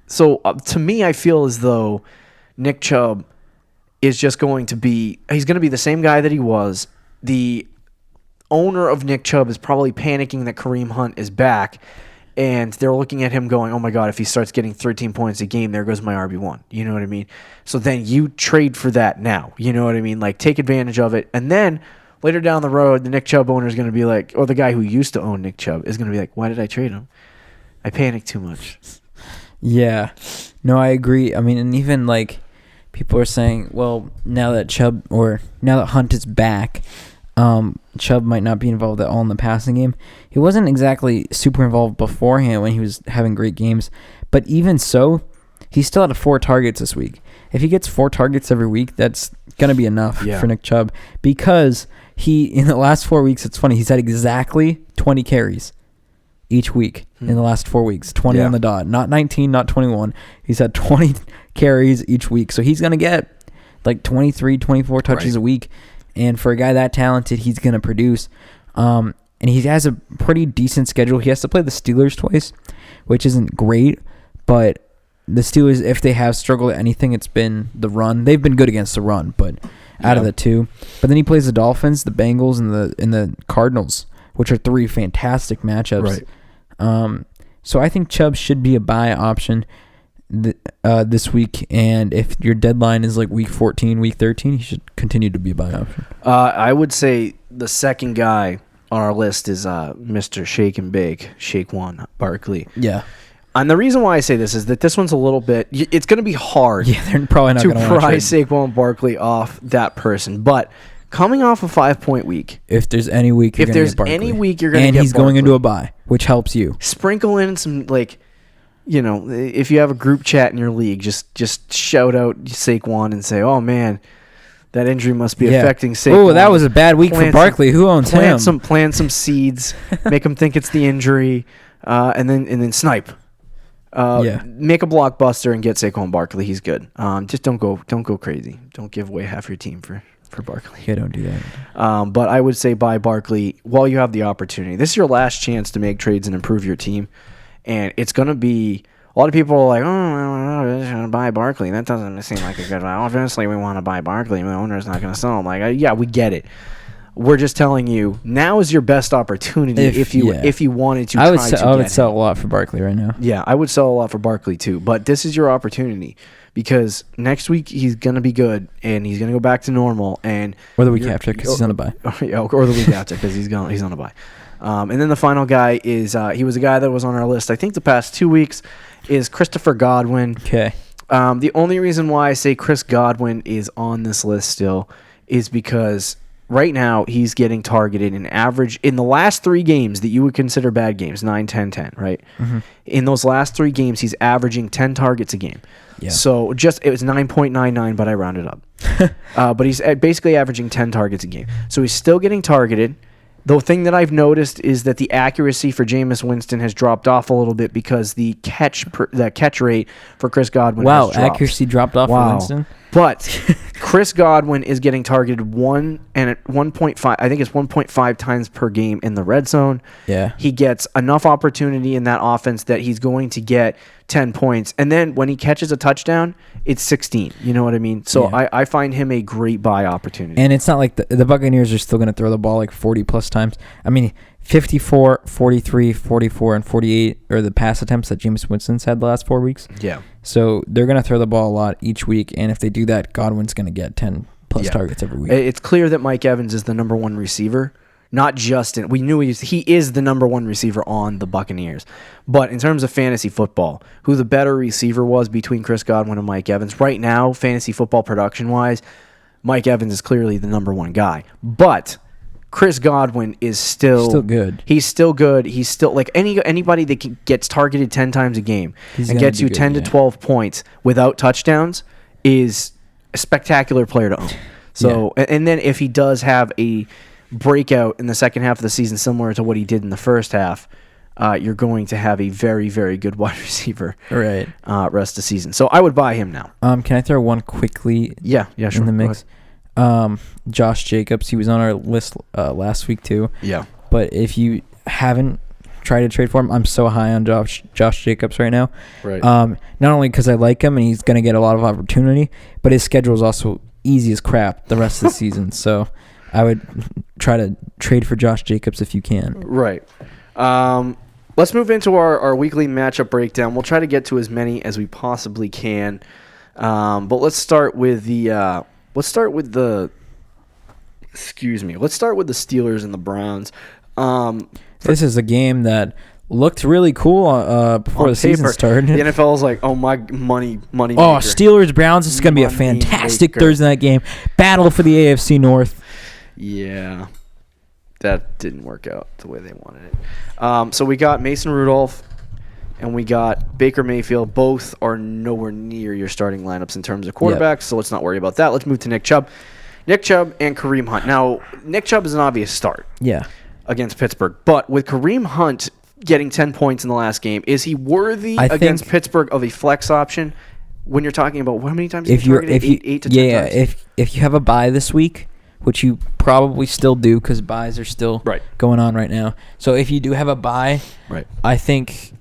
So, to me, I feel as though Nick Chubb is just going to be... He's going to be the same guy that he was. The owner of Nick Chubb is probably panicking that Kareem Hunt is back. And they're looking at him going, oh my God, if he starts getting 13 points a game, there goes my RB1. You know what I mean? So then you trade for that now. You know what I mean? Like, take advantage of it. And then later down the road, the Nick Chubb owner is going to be like, or the guy who used to own Nick Chubb is going to be like, why did I trade him? I panicked too much. Yeah. No, I agree. I mean, and even like people are saying, well, now that Hunt is back, Chubb might not be involved at all in the passing game. He wasn't exactly super involved beforehand when he was having great games, but even so, he still had 4 targets this week. If he gets 4 targets every week, that's going to be enough for Nick Chubb, because in the last 4 weeks, it's funny, he's had exactly 20 carries each week in the last 4 weeks, 20 on the dot, not 19, not 21. He's had 20 carries each week, so he's going to get like 23, 24 touches a week. And for a guy that talented, he's going to produce. And he has a pretty decent schedule. He has to play the Steelers twice, which isn't great. But the Steelers, if they have struggled at anything, it's been the run. They've been good against the run, but out of the two. But then he plays the Dolphins, the Bengals, and the Cardinals, which are 3 fantastic matchups. Right. So I think Chubb should be a buy option this week, and if your deadline is like week 14, week 13, he should continue to be a buy option. I would say the second guy on our list is Mr. Shake and Bake, Saquon Barkley. Yeah. And the reason why I say this is that this one's a little bit, it's going to be hard they're probably not to gonna price Saquon Barkley off that person. But coming off a 5-point week, if there's any week you're going to get Barkley. Any week you're going to get And he's going into a bye, which helps you. Sprinkle in some, like, you know, if you have a group chat in your league, just shout out Saquon and say, oh, man, that injury must be affecting Saquon. Oh, that was a bad week for Barkley. Who owns him? Plant some seeds, make him think it's the injury, and then snipe. Make a blockbuster and get Saquon Barkley. He's good. Just don't go crazy. Don't give away half your team for Barkley. Yeah, don't do that. But I would say buy Barkley while you have the opportunity. This is your last chance to make trades and improve your team. And it's going to be, a lot of people are like, I just want to buy Barkley. That doesn't seem like a good one. Obviously, we want to buy Barkley. The owner's not going to sell him. Like, yeah, we get it. We're just telling you, now is your best opportunity if you wanted to. I would sell a lot for Barkley right now. Yeah, I would sell a lot for Barkley too. But this is your opportunity, because next week he's going to be good and he's going to go back to normal. Or the week after, because he's on a bye. Or the week after, because he's on a bye. And then the final guy is, he was a guy that was on our list, I think, the past 2 weeks, is Christopher Godwin. Okay. The only reason why I say Chris Godwin is on this list still is because right now he's getting targeted in average in the last 3 games that you would consider bad games, 9, 10, 10, right? Mm-hmm. In those last 3 games, he's averaging 10 targets a game. Yeah. So it was 9.99, but I rounded up. But he's basically averaging 10 targets a game. So he's still getting targeted. The thing that I've noticed is that the accuracy for Jameis Winston has dropped off a little bit, because the catch rate for Chris Godwin has dropped. Accuracy dropped off for Winston? But Chris Godwin is getting targeted 1.5. I think it's 1.5 times per game in the red zone. Yeah. He gets enough opportunity in that offense that he's going to get 10 points. And then when he catches a touchdown, it's 16. You know what I mean? So I find him a great buy opportunity. And it's not like the Buccaneers are still going to throw the ball like 40-plus times. I mean, 54, 43, 44, and 48 are the pass attempts that Jameis Winston's had the last 4 weeks. Yeah. So they're going to throw the ball a lot each week, and if they do that, Godwin's going to get 10-plus targets every week. It's clear that Mike Evans is the number 1 receiver. Not just we knew he is the number 1 receiver on the Buccaneers. But in terms of fantasy football, who the better receiver was between Chris Godwin and Mike Evans, right now, fantasy football production-wise, Mike Evans is clearly the number 1 guy. But Chris Godwin is still good. He's still good. He's still like anybody that gets targeted 10 times a game and gets you 10 to 12 points without touchdowns is a spectacular player to own. So and then if he does have a breakout in the second half of the season similar to what he did in the first half, you're going to have a very, very good wide receiver rest of the season. So I would buy him now. Can I throw one quickly sure. in the mix? Josh Jacobs, he was on our list last week too. Yeah. But if you haven't tried to trade for him, I'm so high on Josh Jacobs right now. Right. Not only because I like him and he's going to get a lot of opportunity, but his schedule is also easy as crap the rest of the season. So I would try to trade for Josh Jacobs if you can. Right. let's move into our weekly matchup breakdown. We'll try to get to as many as we possibly can, but let's start with the Steelers and the Browns. This is a game that looked really cool before the season started. The NFL is like, oh, my money maker. Oh, Steelers Browns. This is going to be a fantastic Thursday night game. Battle for the AFC North. Yeah, that didn't work out the way they wanted it. So we got Mason Rudolph and we got Baker Mayfield. Both are nowhere near your starting lineups in terms of quarterbacks, so let's not worry about that. Let's move to Nick Chubb. Nick Chubb and Kareem Hunt. Now, Nick Chubb is an obvious start against Pittsburgh, but with Kareem Hunt getting 10 points in the last game, is he worthy against Pittsburgh of a flex option when you're talking about how many times if he targeted? 8 to 10 times? If you have a bye this week, which you probably still do because buys are still going on right now. So if you do have a bye, I think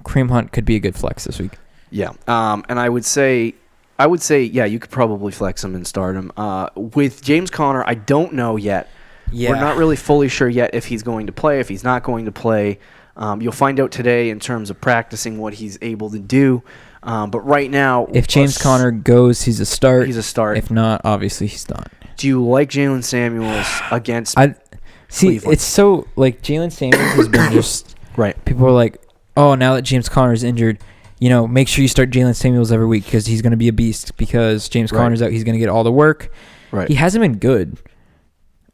Kareem Hunt could be a good flex this week. Yeah, and I would say, yeah, you could probably flex him and start him. With James Conner, I don't know yet. Yeah. We're not really fully sure yet if he's going to play, if he's not going to play. You'll find out today in terms of practicing what he's able to do. But right now, if James Conner goes, he's a start. He's a start. If not, obviously he's not. Do you like Jalen Samuels against Cleveland? It's so, like, Jalen Samuels has been just people are like, oh, now that James Conner is injured, make sure you start Jalen Samuels every week because he's going to be a beast because James Conner's out. He's going to get all the work. Right. He hasn't been good.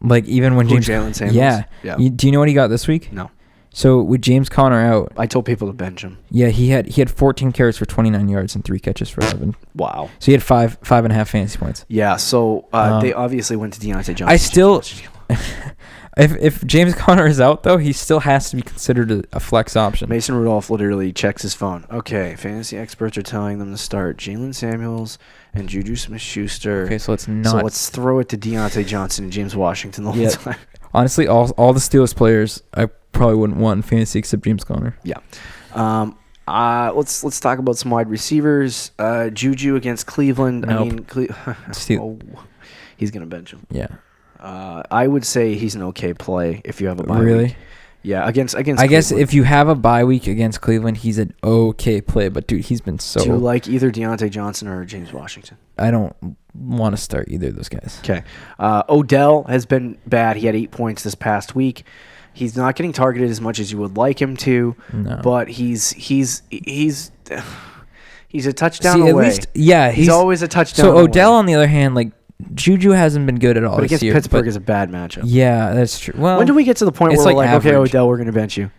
Like, even when Jalen Samuels? Yeah. Do you know what he got this week? No. So with James Conner out, I told people to bench him. Yeah, he had 14 carries for 29 yards and 3 catches for 11. Wow. So he had five and a half fantasy points. Yeah. So they obviously went to Deontay Johnson. I still, if James Conner is out though, he still has to be considered a flex option. Mason Rudolph literally checks his phone. Okay, fantasy experts are telling them to start Jalen Samuels and Juju Smith-Schuster. Okay, so let's throw it to Deontay Johnson and James Washington the whole time. Honestly, all the Steelers players, I probably wouldn't want in fantasy except James Conner. Yeah. Let's talk about some wide receivers. Juju against Cleveland. Nope. He's gonna bench him. Yeah. I would say he's an okay play if you have a bye Really? week. Yeah, against I Cleveland. guess if you have a bye week against Cleveland, he's an okay play. But dude, he's been so. Do you like either Deontay Johnson or James Washington? I don't want to start either of those guys. Okay. Odell has been bad. He had 8 points this past week. He's not getting targeted as much as you would like him to. No. But he's a touchdown away. At least, yeah, he's always a touchdown. So Odell, on the other hand, like, Juju hasn't been good at all but this year. But against Pittsburgh is a bad matchup. Yeah, that's true. Well, when do we get to the point where we're like, okay, Odell, we're going to bench you?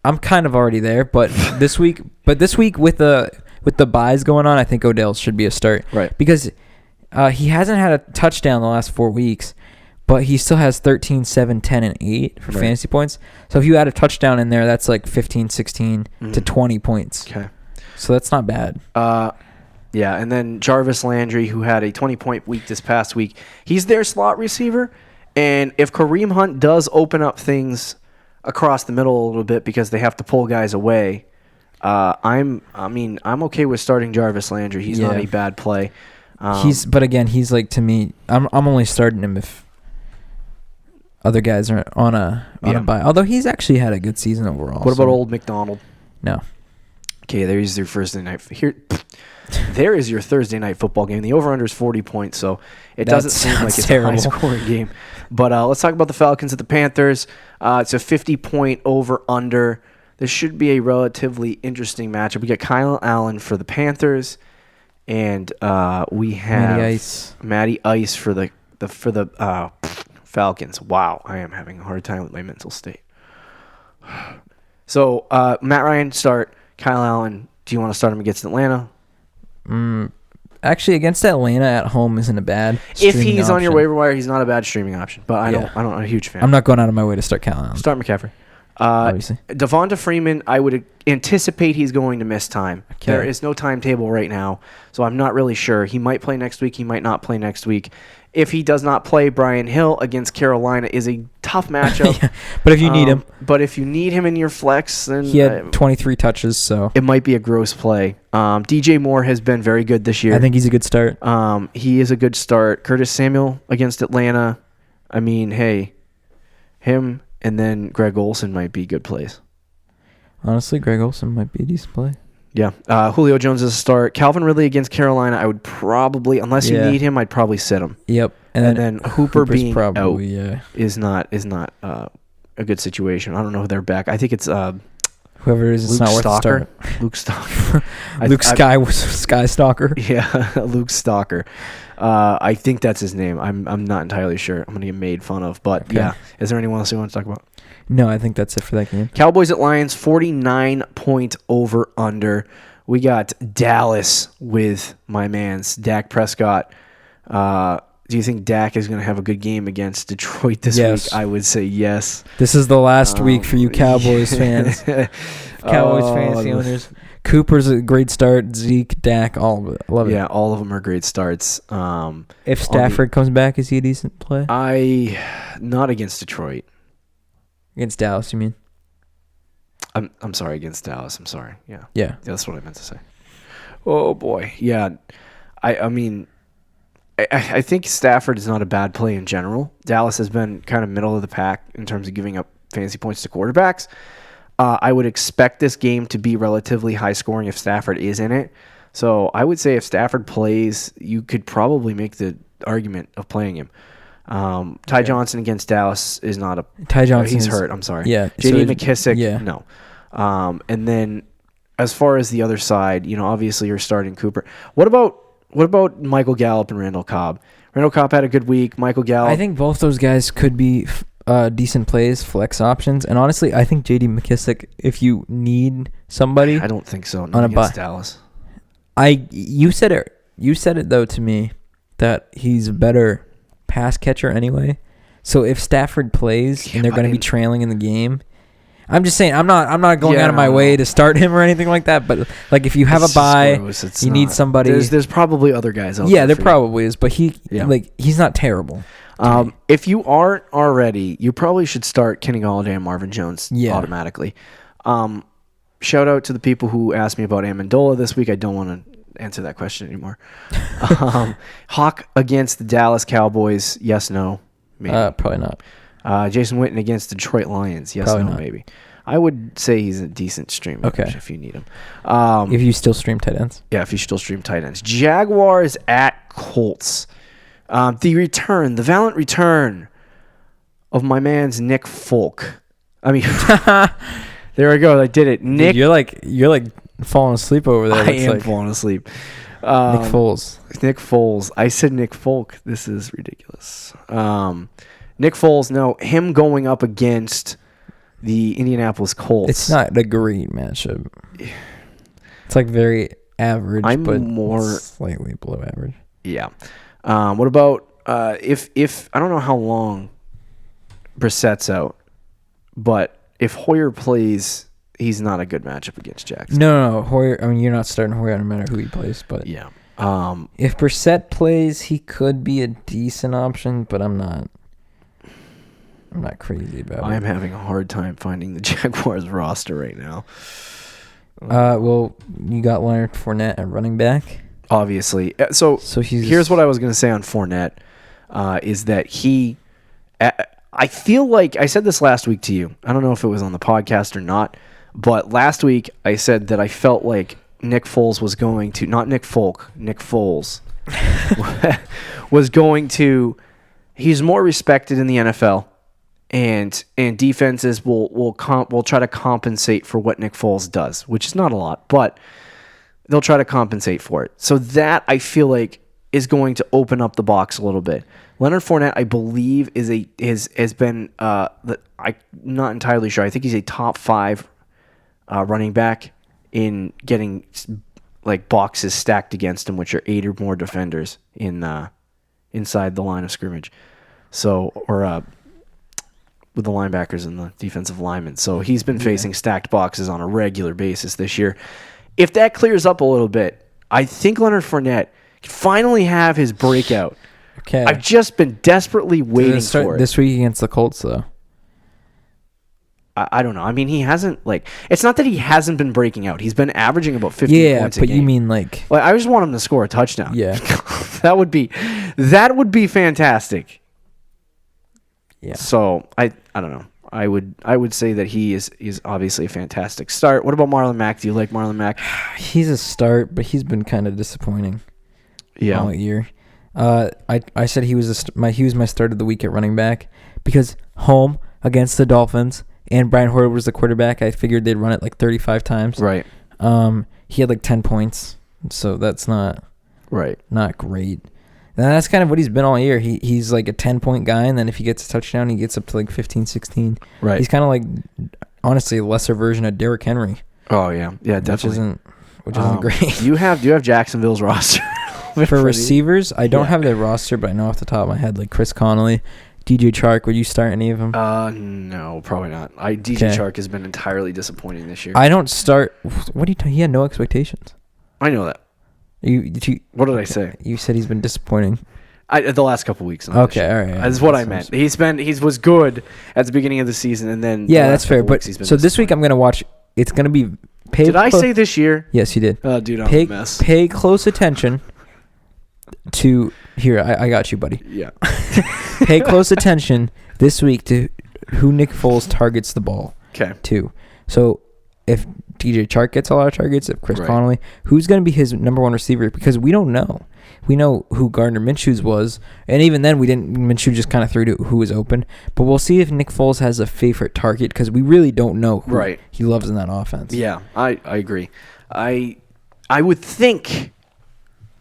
I'm kind of already there, but this week with the buys going on, I think Odell should be a start. Right. Because he hasn't had a touchdown the last 4 weeks, but he still has 13, 7, 10, and 8 for fantasy points. So if you add a touchdown in there, that's like 15, 16 to 20 points. Okay. So that's not bad. Yeah, and then Jarvis Landry, who had a 20-point week this past week, he's their slot receiver. And if Kareem Hunt does open up things across the middle a little bit because they have to pull guys away, I'm okay with starting Jarvis Landry. He's not a bad play. But again, he's like, to me, I'm only starting him if other guys are on a bye. Although he's actually had a good season overall. What about Old McDonald? No. Okay, there's your Thursday night. There is your Thursday night football game. The over-under is 40 points, so it doesn't seem like it's terrible. a high-scoring game. But let's talk about the Falcons at the Panthers. It's a 50-point over-under. This should be a relatively interesting matchup. We got Kyle Allen for the Panthers, and we have Matty Ice for the Falcons. Wow, I am having a hard time with my mental state. So Matt Ryan start. Kyle Allen, do you want to start him against Atlanta? Actually, against Atlanta at home isn't a bad if he's on your waiver wire, he's not a bad streaming option. But I'm a huge fan. I'm not going out of my way to start Kyle Allen. Start McCaffrey. Obviously. Devonta Freeman, I would anticipate he's going to miss time. Okay. There is no timetable right now, so I'm not really sure. He might play next week. He might not play next week. If he does not play, Brian Hill against Carolina is a tough matchup. Yeah, but if you need him. But if you need him in your flex, then he had 23 touches, so it might be a gross play. DJ Moore has been very good this year. I think he's a good start. He is a good start. Curtis Samuel against Atlanta. I mean, hey, him and then Greg Olsen might be good plays. Honestly, Greg Olsen might be a decent play. Yeah. Julio Jones is a start. Calvin Ridley against Carolina, I would probably, unless you need him, I'd probably sit him. Yep. And then Hooper being probably, out is not a good situation. I don't know who they're back. I think it's whoever it is, it's Luke not worth the Stalker. start. Luke Stalker. Sky Stalker. Yeah, Luke Stalker. I think that's his name. I'm not entirely sure. I'm gonna get made fun of, but Okay. yeah. Is there anyone else you want to talk about? No, I think that's it for that game. Cowboys at Lions, 49-point over under. We got Dallas with my man's Dak Prescott. Do you think Dak is going to have a good game against Detroit this week? I would say yes. This is the last week for you Cowboys fans. Cowboys fantasy owners. Cooper's a great start. Zeke, Dak, all of it. Love it. Yeah, all of them are great starts. If Stafford comes back, is he a decent play? Not against Detroit. Against Dallas, you mean? I'm sorry, against Dallas. I'm sorry. Yeah. Yeah. That's what I meant to say. Oh, boy. Yeah. I mean, I think Stafford is not a bad play in general. Dallas has been kind of middle of the pack in terms of giving up fantasy points to quarterbacks. I would expect this game to be relatively high scoring if Stafford is in it. So I would say if Stafford plays, you could probably make the argument of playing him. Ty Johnson against Dallas is not a... Ty Johnson he's hurt. I'm sorry. Yeah. J.D. McKissick, no. And then as far as the other side, obviously you're starting Cooper. What about Michael Gallup and Randall Cobb? Randall Cobb had a good week. Michael Gallup... I think both those guys could be decent plays, flex options. And honestly, I think J.D. McKissick, if you need somebody... I don't think so. Not against Dallas. You said it, though, to me, that he's a better pass catcher anyway. So if Stafford plays and they're going to be trailing in the game... I'm just saying, I'm not going out of my way to start him or anything like that. But like, if you have a bye, you need somebody. There's probably other guys out there. Yeah, there probably is, but he's not terrible. If you aren't already, you probably should start Kenny Golladay and Marvin Jones automatically. Shout out to the people who asked me about Amendola this week. I don't want to answer that question anymore. Hawk against the Dallas Cowboys. Yes, no, maybe. Probably not. Jason Witten against the Detroit Lions. Yes, Probably no, not. maybe. I would say he's a decent stream if you need him. If you still stream tight ends. Yeah, if you still stream tight ends. Jaguars at Colts. The valiant return of my man's Nick Folk. I mean, there I go. I did it. Nick, dude, you're like falling asleep over there. I am falling asleep. Nick Foles. Nick Foles. I said Nick Folk. This is ridiculous. Nick Foles, no, him going up against the Indianapolis Colts. It's not a great matchup. It's like very average, but more slightly below average. Yeah. What about if I don't know how long Brissett's out, but if Hoyer plays, he's not a good matchup against Jackson. No, Hoyer. I mean, you're not starting Hoyer no matter who he plays, but yeah. If Brissett plays, he could be a decent option, but I'm not crazy about it. I'm having a hard time finding the Jaguars roster right now. Well, you got Leonard Fournette at running back. Obviously. So here's what I was going to say on Fournette, is that I feel like I said this last week to you. I don't know if it was on the podcast or not, but last week I said that I felt like Nick Foles was going to, not Nick Folk, Nick Foles was going to, he's more respected in the NFL. And defenses will try to compensate for what Nick Foles does, which is not a lot, but they'll try to compensate for it. So that I feel like is going to open up the box a little bit. Leonard Fournette, I believe, has been I'm not entirely sure. I think he's a top 5 running back in getting like boxes stacked against him, which are 8 or more defenders inside the line of scrimmage. So with the linebackers and the defensive linemen. So he's been facing stacked boxes on a regular basis this year. If that clears up a little bit, I think Leonard Fournette can finally have his breakout. Okay. I've just been desperately waiting for it. This week against the Colts, though. I don't know. I mean, he hasn't, it's not that he hasn't been breaking out. He's been averaging about 50 points a game. Yeah, but you mean like... I just want him to score a touchdown. Yeah. That would be fantastic. Yeah. So I don't know. I would say that he is obviously a fantastic start. What about Marlon Mack? Do you like Marlon Mack? He's a start, but he's been kind of disappointing. Yeah. All year. I said he was my start of the week at running back because home against the Dolphins and Brian Hoyer was the quarterback. I figured they'd run it like 35 times. Right. He had like 10 points, so that's not great. And that's kind of what he's been all year. He's like a 10-point guy, and then if he gets a touchdown, he gets up to like 15, 16. Right. He's kind of like, honestly, a lesser version of Derrick Henry. Oh yeah, definitely. Which isn't great. Do you have Jacksonville's roster? For receivers, I don't have their roster, but I know off the top of my head, like Chris Connolly, DJ Chark. Would you start any of them? No, probably not. DJ Chark has been entirely disappointing this year. I don't start. What do you? He had no expectations. I know that. What did I say? You said he's been disappointing. The last couple weeks. Okay, all right. That's what I meant. He was good at the beginning of the season, and then that's fair. But so this week I'm gonna watch. It's gonna be. Did I say this year? Yes, you did. Oh, dude, I'm a mess. Pay close attention to here. I got you, buddy. Yeah. Pay close attention this week to who Nick Foles targets the ball. Okay. To. So if DJ Chark gets a lot of targets, if Chris Connolly, who's going to be his number one receiver? Because we don't know. We know who Gardner Minshew's was, and even then we didn't. Minshew just kind of threw to who was open. But we'll see if Nick Foles has a favorite target because we really don't know who he loves in that offense. Yeah, I agree. I would think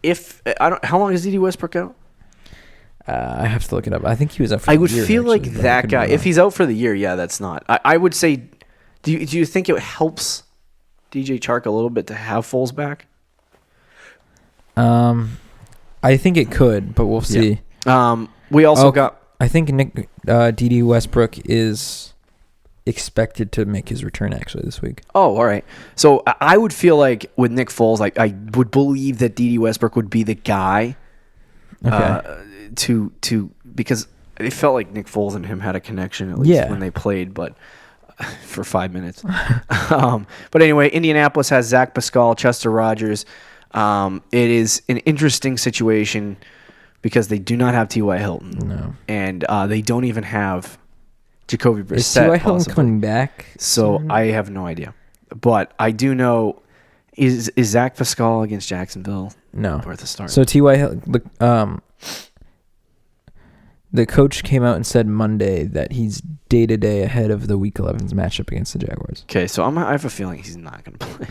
how long is D.D. Westbrook out? I have to look it up. I think he was out for I the would year, feel actually, like that guy. If he's out for the year, that's not. I would say, do you think it helps DJ Chark a little bit to have Foles back? I think it could, but we'll see. Yeah. We also got. I think D.D. Westbrook is expected to make his return actually this week. Oh, all right. So I would feel like with Nick Foles, like I would believe that D.D. Westbrook would be the guy. To because it felt like Nick Foles and him had a connection at least when they played, but for 5 minutes. But anyway, Indianapolis has Zach Pascal, Chester Rogers. It is an interesting situation because they do not have T.Y. Hilton. No. And they don't even have Jacoby Brissett. Is T.Y. Hilton coming back? So I have no idea. But I do know, is Zach Pascal against Jacksonville worth a start? So T.Y. Hilton, the coach came out and said Monday that he's day-to-day ahead of the Week 11's matchup against the Jaguars. Okay, so I have a feeling he's not going to play.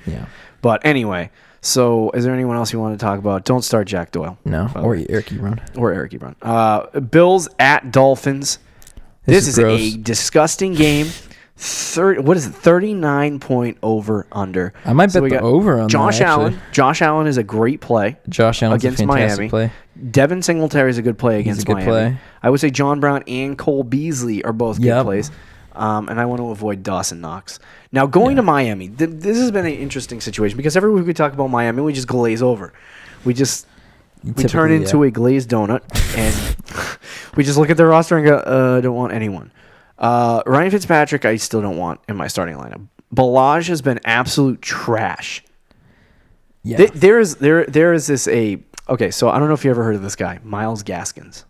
Yeah. But anyway, so is there anyone else you want to talk about? Don't start Jack Doyle. No, or Eric Ebron. Bills at Dolphins. This is gross. a disgusting game. 39-point over-under. I might bet the over on Josh that, Allen. Josh Allen is a great play. Josh Allen's against a fantastic Miami. Play. Devin Singletary is a good play against Miami. Play. I would say John Brown and Cole Beasley are both good plays. And I want to avoid Dawson Knox. Now, going to Miami, this has been an interesting situation because every week we talk about Miami, we just glaze over. We turn into a glazed donut, and we just look at their roster and go, don't want anyone. Ryan Fitzpatrick, I still don't want in my starting lineup. Balaj has been absolute trash. Yeah. There is this okay, so I don't know if you ever heard of this guy, Myles Gaskins.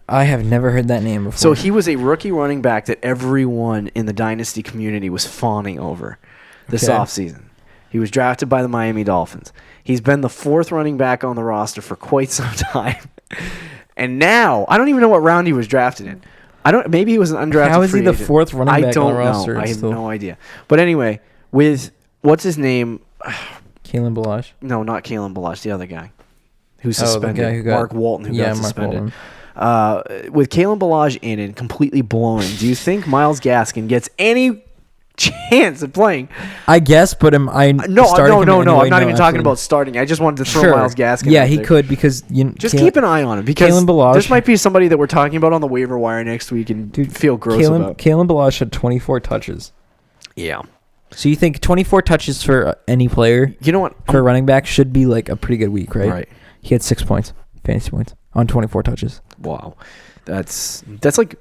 I have never heard that name before. So he was a rookie running back that everyone in the dynasty community was fawning over this offseason. He was drafted by the Miami Dolphins. He's been the fourth running back on the roster for quite some time. And now, I don't even know what round he was drafted in. Maybe he was an undrafted How is he the agent. fourth running back on the roster? I have no idea. But anyway, with what's his name? Kalen Balaj? No, not Kalen Balaj. The other guy who's suspended. The guy who got, Mark Walton, who got suspended. With Kalen Balaj in and completely blowing, do you think Myles Gaskin gets any chance of playing? I guess, but No. I'm not even talking about starting. I just wanted to throw Myles Gaskin. Yeah, he could because just keep an eye on him because this might be somebody that we're talking about on the waiver wire next week and feel gross about. Kalen Balaj had 24 touches. Yeah. So you think 24 touches for any player? You know what? For a running back should be like a pretty good week, right? Right. He had 6 points, fantasy points on 24 touches. Wow, that's like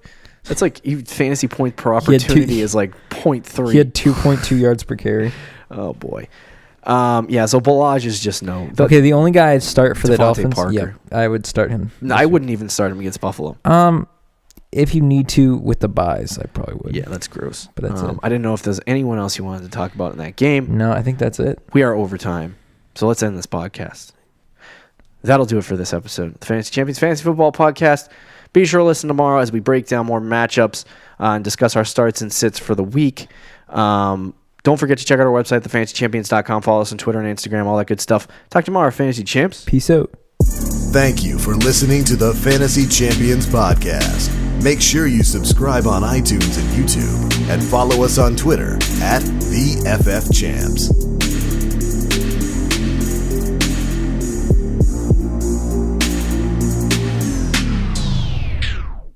fantasy point per opportunity is like 0.3. He had 2.2 yards per carry. Oh boy. Yeah. So Balaj is just no. Okay, the only guy I'd start for the Dolphins. Parker. Yeah, I would start him. No, I wouldn't even start him against Buffalo. if you need to with the buys, I probably would. Yeah, that's gross. But that's it. I didn't know if there's anyone else you wanted to talk about in that game. No, I think that's it. We are overtime, so let's end this podcast. That'll do it for this episode of the Fantasy Champions Fantasy Football Podcast. Be sure to listen tomorrow as we break down more matchups and discuss our starts and sits for the week. Don't forget to check out our website, thefantasychampions.com. Follow us on Twitter and Instagram, all that good stuff. Talk tomorrow, Fantasy Champs. Peace out. Thank you for listening to the Fantasy Champions Podcast. Make sure you subscribe on iTunes and YouTube and follow us on Twitter @TheFFChamps.